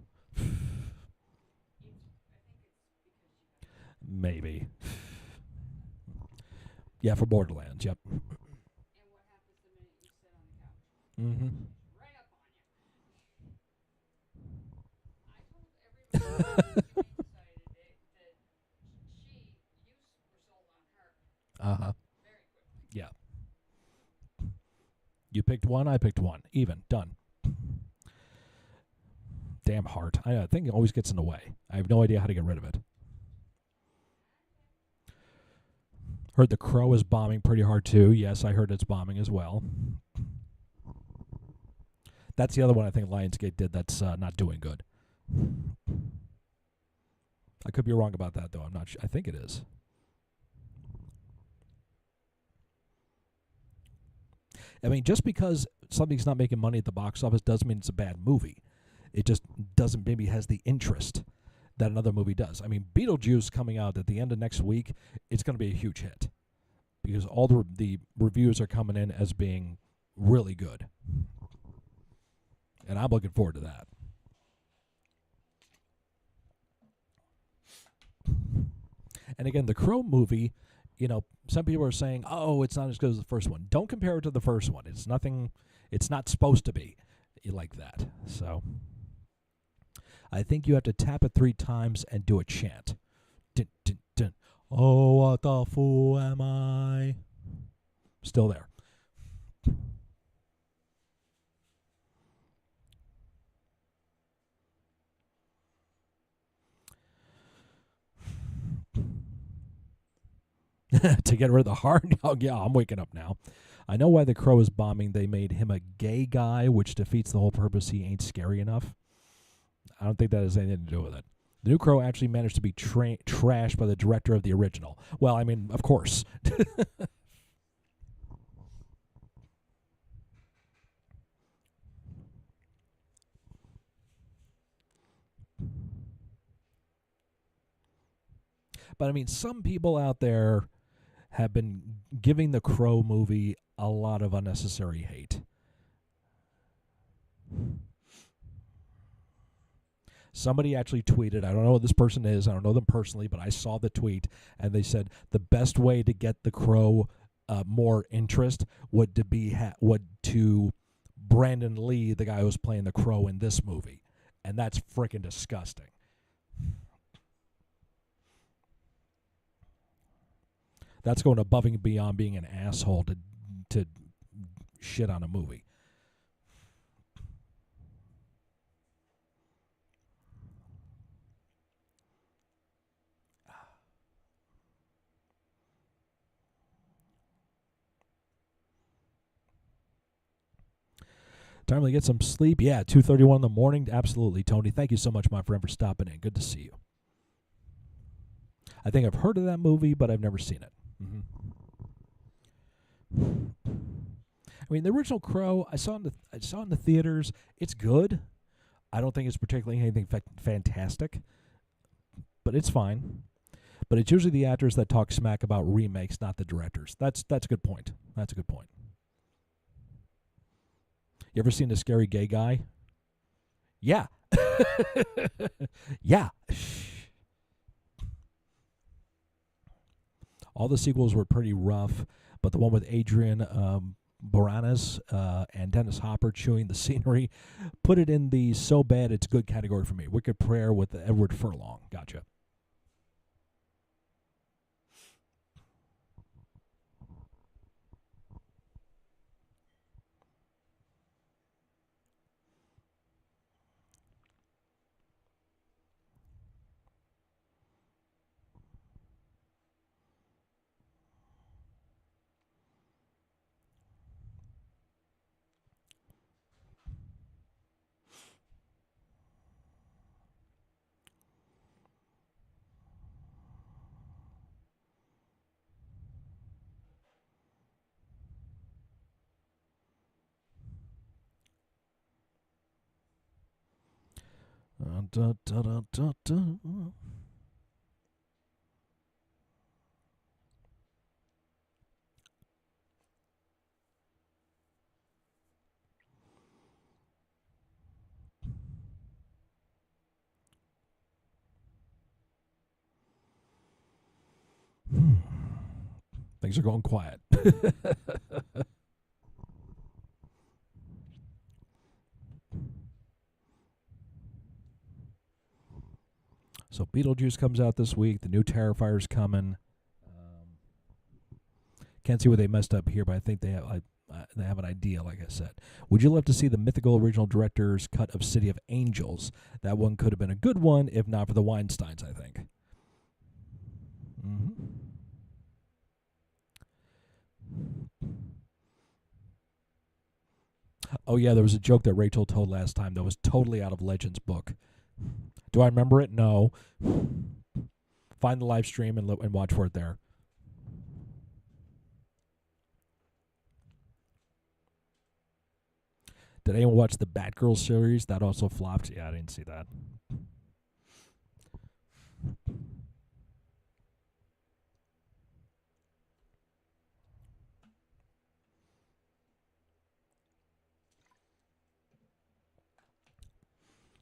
Maybe. Yeah, for Borderlands. Yep. And what happens the minute you sit on the couch? Mm-hmm. Right up on you. I told everybody at the Humane Society today that you were sold on her Uh-huh. very quickly. Yeah. You picked one, I picked one. Even. Done. Damn heart. I think it always gets in the way. I have no idea how to get rid of it. Heard The Crow is bombing pretty hard, too. Yes, I heard it's bombing as well. That's the other one I think Lionsgate did that's not doing good. I could be wrong about that, though. I'm not sure. I think it is. I mean, just because something's not making money at the box office doesn't mean it's a bad movie. It just doesn't maybe has the interest that another movie does. I mean, Beetlejuice coming out at the end of next week, it's going to be a huge hit because all the reviews are coming in as being really good. And I'm looking forward to that. And again, the Crow movie, some people are saying, oh, it's not as good as the first one. Don't compare it to the first one. It's nothing, it's not supposed to be like that. So I think you have to tap it 3 times and do a chant. Dun, dun, dun. Oh, what the fool am I? Still there. To get rid of the heart? Oh, yeah, I'm waking up now. I know why the Crow is bombing. They made him a gay guy, which defeats the whole purpose. He ain't scary enough. I don't think that has anything to do with it. The new Crow actually managed to be trashed by the director of the original. Well, I mean, of course. But I mean, some people out there have been giving the Crow movie a lot of unnecessary hate. Somebody actually tweeted, I don't know who this person is, I don't know them personally, but I saw the tweet, and they said the best way to get the Crow more interest would to Brandon Lee, the guy who was playing the Crow in this movie. And that's freaking disgusting. That's going above and beyond being an asshole to shit on a movie. Time to get some sleep. Yeah, 2:31 in the morning. Absolutely, Tony. Thank you so much, my friend, for stopping in. Good to see you. I think I've heard of that movie, but I've never seen it. I mean, the original Crow, I saw in the theaters. It's good. I don't think it's particularly anything fantastic, but it's fine. But it's usually the actors that talk smack about remakes, not the directors. That's a good point. That's a good point. You ever seen The Scary Gay Guy? Yeah. Yeah. All the sequels were pretty rough, but the one with Adrian Boranis and Dennis Hopper chewing the scenery put it in the so bad it's good category for me. Wicked Prayer with Edward Furlong. Gotcha. Da, da, da, da, da. Things are going quiet. So Beetlejuice comes out this week. The new Terrifier's coming. Can't see where they messed up here, but I think they have an idea, like I said. Would you love to see the mythical original director's cut of City of Angels? That one could have been a good one, if not for the Weinsteins, I think. Mm-hmm. Oh, yeah, there was a joke that Rachel told last time that was totally out of Legend's book. Do I remember it? No. Find the live stream and watch for it there. Did anyone watch the Batgirl series? That also flopped. Yeah, I didn't see that.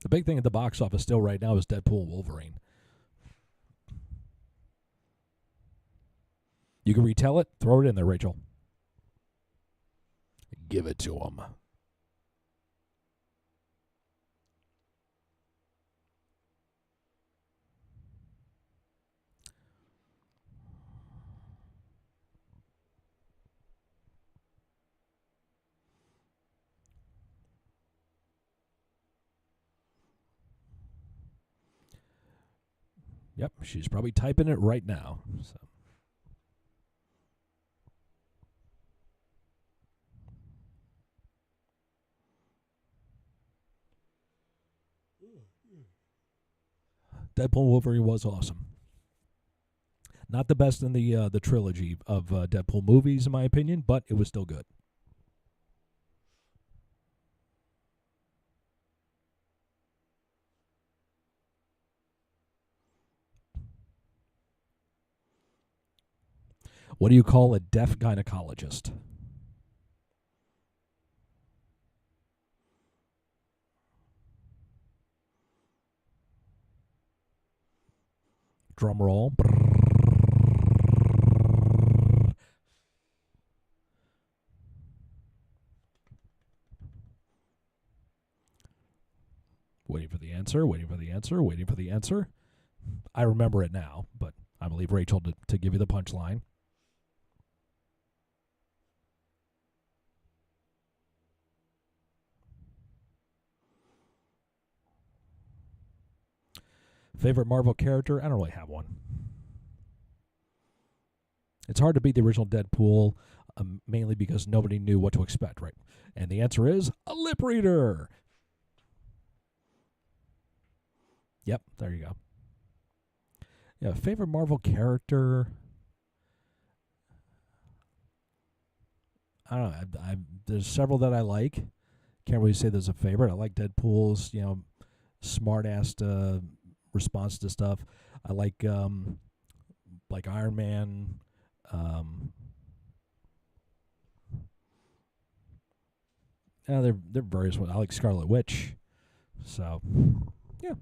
The big thing at the box office still right now is Deadpool and Wolverine. You can retell it. Throw it in there, Rachel. Give it to him. Yep, she's probably typing it right now. So. Deadpool and Wolverine was awesome. Not the best in the trilogy of Deadpool movies, in my opinion, but it was still good. What do you call a deaf gynecologist? Drum roll. Waiting for the answer, waiting for the answer, waiting for the answer. I remember it now, but I'm going to leave Rachel to give you the punchline. Favorite Marvel character? I don't really have one. It's hard to beat the original Deadpool, mainly because nobody knew what to expect, right? And the answer is a lip reader. Yep, there you go. Yeah, favorite Marvel character? I don't know. There's several that I like. Can't really say there's a favorite. I like Deadpool's, smart-ass response to stuff. I like Iron Man. They're various ones. I like Scarlet Witch. So, yeah,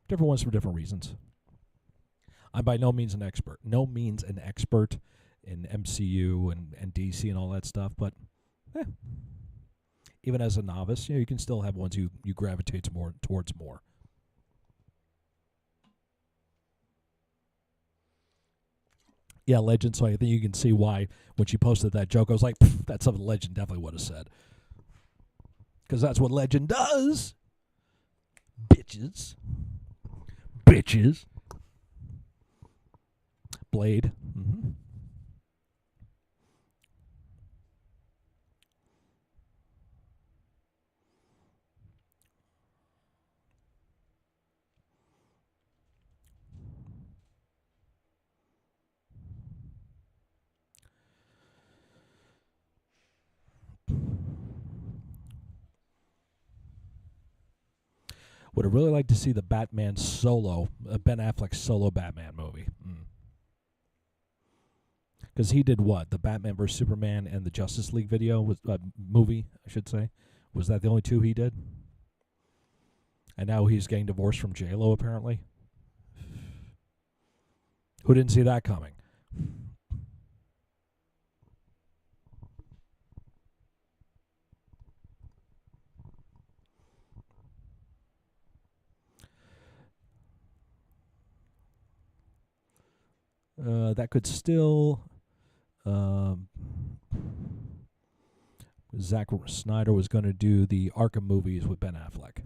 different ones for different reasons. I'm by no means an expert. No means an expert in MCU and DC and all that stuff, but even as a novice, you can still have ones you gravitate towards more. Yeah, Legend, so I think you can see why when she posted that joke, I was like, that's something Legend definitely would have said. Because that's what Legend does. Bitches. Blade. Mm-hmm. Would have really liked to see the Batman solo, Ben Affleck solo Batman movie. Because he did what? The Batman vs. Superman and the Justice League movie, I should say. Was that the only two he did? And now he's getting divorced from J-Lo, apparently. Who didn't see that coming? that could still. Zack Snyder was going to do the Arkham movies with Ben Affleck.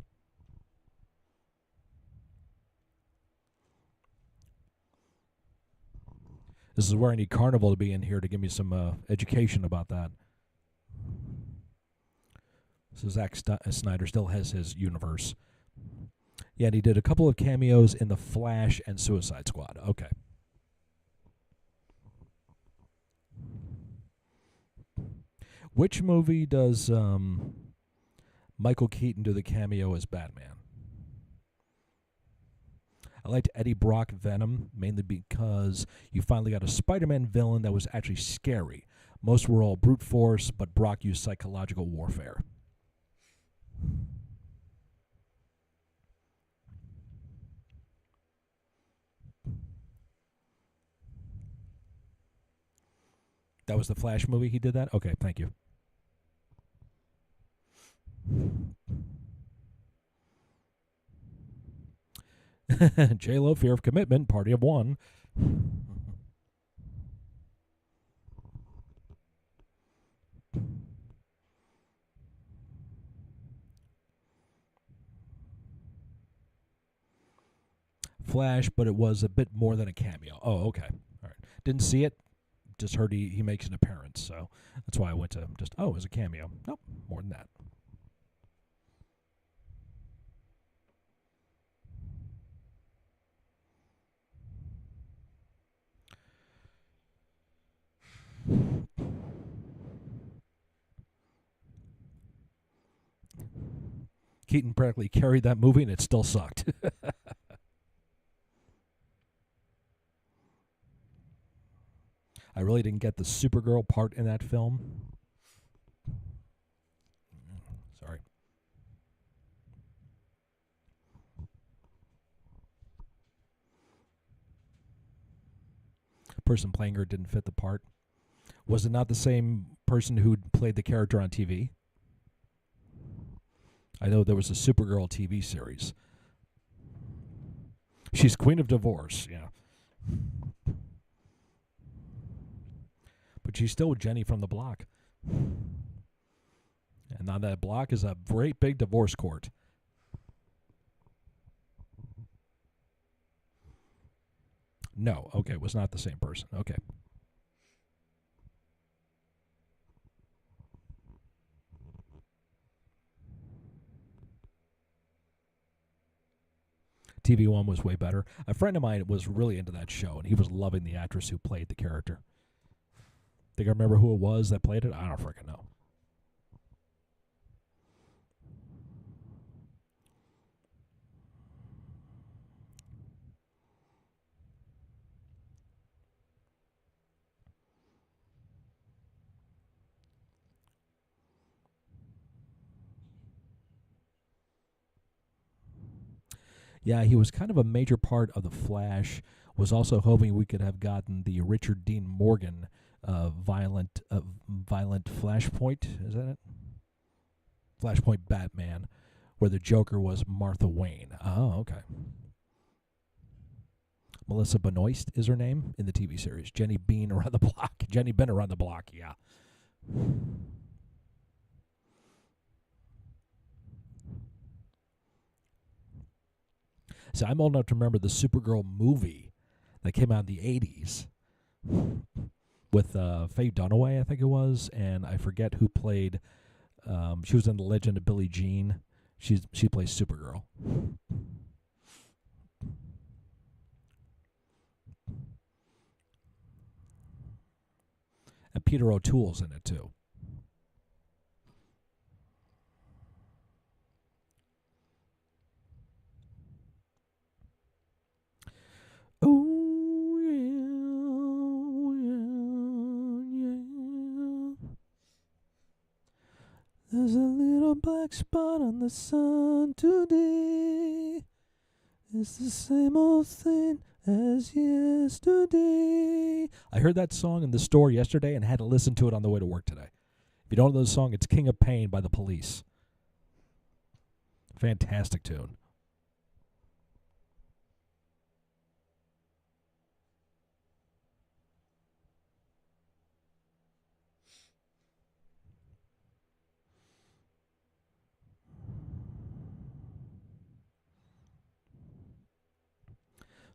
This is where I need Carnival to be in here to give me some education about that. So Zack Snyder still has his universe. Yeah, and he did a couple of cameos in The Flash and Suicide Squad. Okay. Which movie does Michael Keaton do the cameo as Batman? I liked Eddie Brock Venom, mainly because you finally got a Spider-Man villain that was actually scary. Most were all brute force, but Brock used psychological warfare. That was the Flash movie he did that? Okay, thank you. J-Lo, Fear of Commitment, Party of One. Flash, but it was a bit more than a cameo. Oh, okay. All right. Didn't see it. Just heard he makes an appearance. So that's why I went to just, it was a cameo. Nope, more than that. Keaton practically carried that movie, and it still sucked. I really didn't get the Supergirl part in that film. Sorry. Person playing her didn't fit the part. Was it not the same person who played the character on TV? I know there was a Supergirl TV series. She's Queen of Divorce, yeah. But she's still Jenny from the block. And on that block is a great big divorce court. No, okay, it was not the same person. Okay. TV One was way better. A friend of mine was really into that show, and he was loving the actress who played the character. Think I remember who it was that played it? I don't freaking know. Yeah, he was kind of a major part of the Flash. Was also hoping we could have gotten the Richard Dean Morgan violent Flashpoint. Is that it? Flashpoint Batman, where the Joker was Martha Wayne. Oh, okay. Melissa Benoist is her name in the TV series. Jenny Bean around the block. Jenny Ben around the block, yeah. So I'm old enough to remember the Supergirl movie that came out in the 80s with Faye Dunaway, I think it was, and I forget who played. She was in The Legend of Billie Jean. She plays Supergirl. And Peter O'Toole's in it, too. Oh, yeah. There's a little black spot on the sun today. It's the same old thing as yesterday. I heard that song in the store yesterday and had to listen to it on the way to work today. If you don't know the song, it's King of Pain by The Police. Fantastic tune.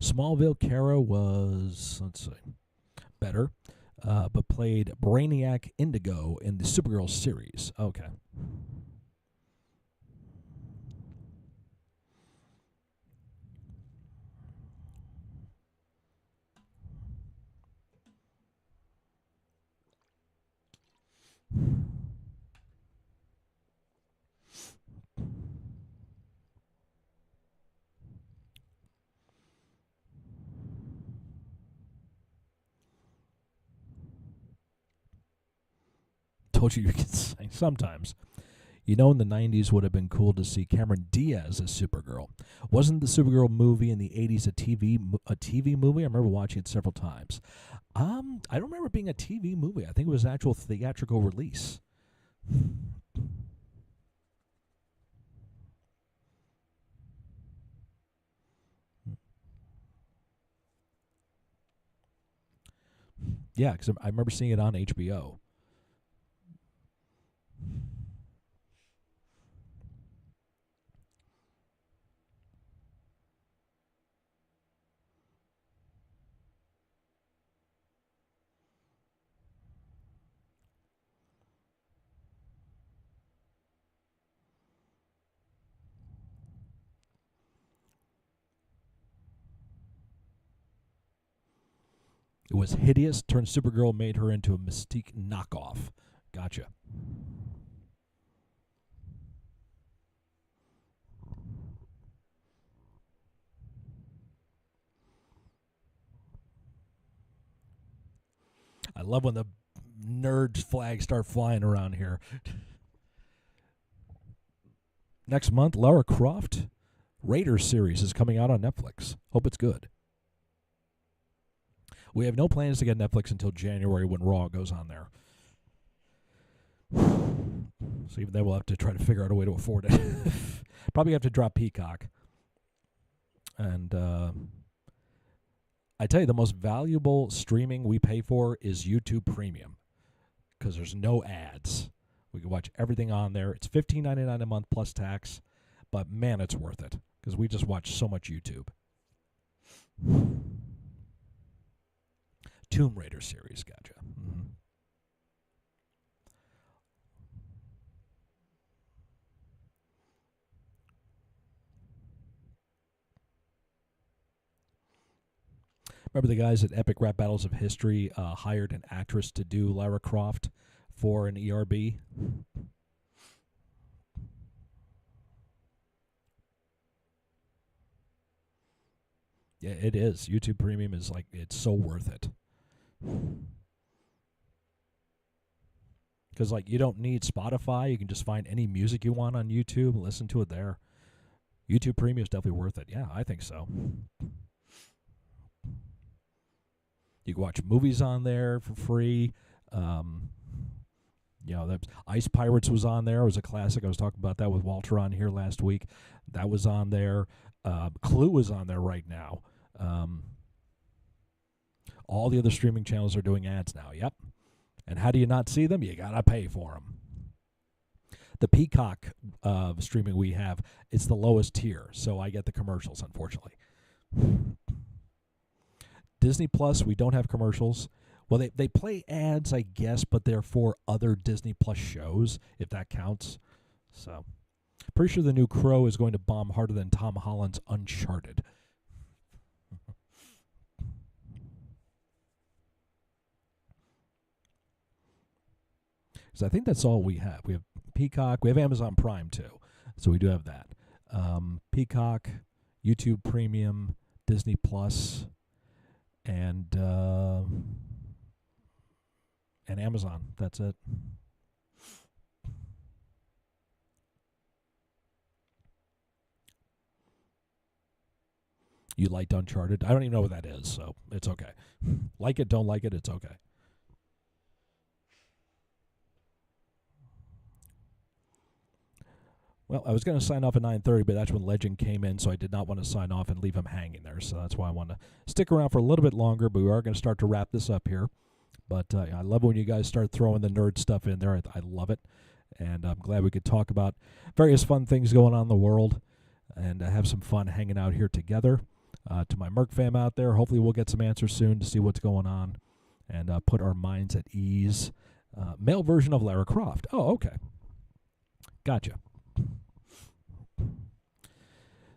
Smallville, Kara was, let's see, better, but played Brainiac Indigo in the Supergirl series. Okay. Told you could sing sometimes. You know, in the 90s would have been cool to see Cameron Diaz as Supergirl. Wasn't the Supergirl movie in the 80s a TV movie? I remember watching it several times. I don't remember it being a TV movie. I think it was an actual theatrical release. Yeah, because I remember seeing it on HBO. It was hideous, turned Supergirl, made her into a Mystique knockoff. Gotcha. I love when the nerd flags start flying around here. Next month, Lara Croft Raiders series is coming out on Netflix. Hope it's good. We have no plans to get Netflix until January when Raw goes on there. So even then, we'll have to try to figure out a way to afford it. Probably have to drop Peacock. And I tell you, the most valuable streaming we pay for is YouTube Premium because there's no ads. We can watch everything on there. It's $15.99 a month plus tax, but man, it's worth it because we just watch so much YouTube. Tomb Raider series, gotcha. Mm-hmm. Remember the guys at Epic Rap Battles of History hired an actress to do Lara Croft for an ERB? Yeah, it is. YouTube Premium is like, it's so worth it. Because, like, you don't need Spotify. You can just find any music you want on YouTube and listen to it there. YouTube Premium is definitely worth it. Yeah, I think so. You can watch movies on there for free. Ice Pirates was on there. It was a classic. I was talking about that with Walter on here last week. That was on there. Clue is on there right now. All the other streaming channels are doing ads now. Yep. And how do you not see them? You got to pay for them. The Peacock streaming we have, it's the lowest tier, so I get the commercials, unfortunately. Disney Plus, we don't have commercials. Well, they play ads, I guess, but they're for other Disney Plus shows, if that counts. So, pretty sure the new Crow is going to bomb harder than Tom Holland's Uncharted. So I think that's all we have. We have Peacock. We have Amazon Prime, too. So we do have that. Peacock, YouTube Premium, Disney Plus, and Amazon. That's it. You liked Uncharted? I don't even know what that is, so it's okay. Like it, don't like it, it's okay. Well, I was going to sign off at 9:30, but that's when Legend came in, so I did not want to sign off and leave him hanging there. So that's why I want to stick around for a little bit longer, but we are going to start to wrap this up here. But I love when you guys start throwing the nerd stuff in there. I love it, and I'm glad we could talk about various fun things going on in the world and have some fun hanging out here together. To my Merc fam out there, hopefully we'll get some answers soon to see what's going on and put our minds at ease. Male version of Lara Croft. Oh, okay. Gotcha.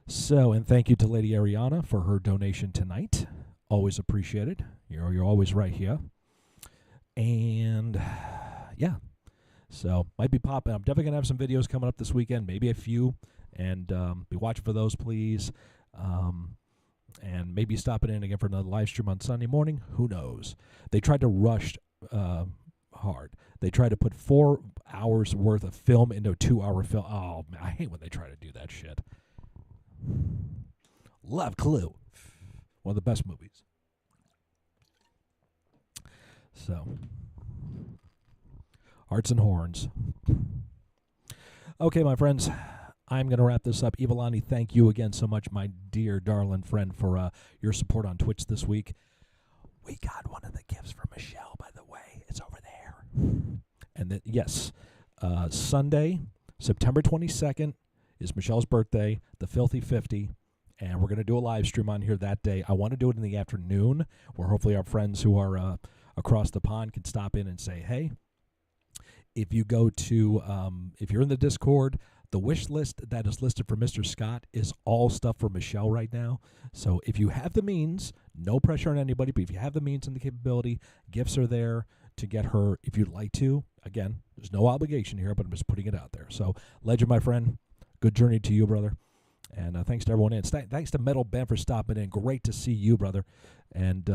So, and thank you to Lady Ariana for her donation tonight. Always appreciated. You're always right here. And yeah, so might be popping. I'm definitely gonna have some videos coming up this weekend, maybe a few, and be watching for those, please. And maybe stopping in again for another live stream on Sunday morning. Who knows? They tried to rush hard. They tried to put 4 hours worth of film into a 2-hour film. Oh man, I hate when they try to do that shit. Love Clue, one of the best movies. So, Hearts and Horns. Okay, my friends, I'm going to wrap this up. Ivalani, thank you again so much, my dear, darling friend, for your support on Twitch this week. We got one of the gifts for Michelle, by the way. It's over there. And then, yes, Sunday, September 22nd, is Michelle's birthday, the Filthy 50, and we're going to do a live stream on here that day. I want to do it in the afternoon, where hopefully our friends who are across the pond can stop in and say, hey, if you go to, if you're in the Discord, the wish list that is listed for Mr. Scott is all stuff for Michelle right now. So if you have the means, no pressure on anybody, but if you have the means and the capability, gifts are there to get her if you'd like to. Again, there's no obligation here, but I'm just putting it out there. So, Legend, my friend, good journey to you, brother. And thanks to everyone in. Thanks to Metal Ben for stopping in. Great to see you, brother. And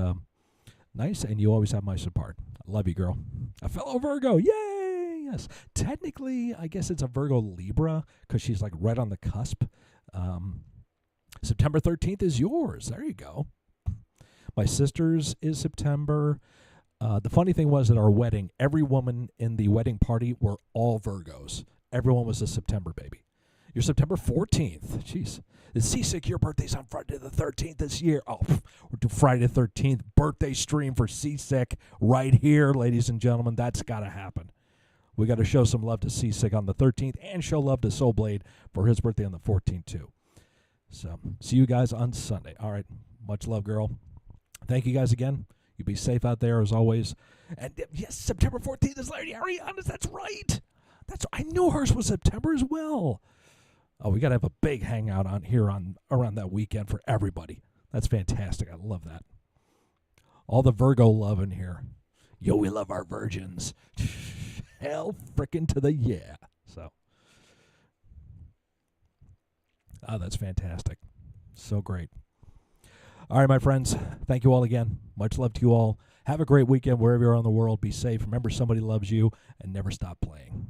nice, and you always have my support. I love you, girl. A fellow Virgo, yay! Yes. Technically, I guess it's a Virgo Libra because she's like right on the cusp. September 13th is yours. There you go. My sister's is September. The funny thing was at our wedding, every woman in the wedding party were all Virgos. Everyone was a September baby. You're September 14th. Jeez. Is Seasick, your birthday's on Friday the 13th this year. Oh, we're doing Friday the 13th birthday stream for Seasick right here, ladies and gentlemen. That's got to happen. We got to show some love to Seasick on the 13th and show love to Soulblade for his birthday on the 14th, too. So, see you guys on Sunday. All right. Much love, girl. Thank you guys again. You be safe out there as always. And yes, September 14th is Lady Ariana's. That's right. I knew hers was September as well. Oh, we got to have a big hangout on here around that weekend for everybody. That's fantastic. I love that. All the Virgo love in here. Yo, we love our virgins. Hell frickin' to the yeah. So, that's fantastic. So great. All right, my friends. Thank you all again. Much love to you all. Have a great weekend wherever you are in the world. Be safe. Remember, somebody loves you, and never stop playing.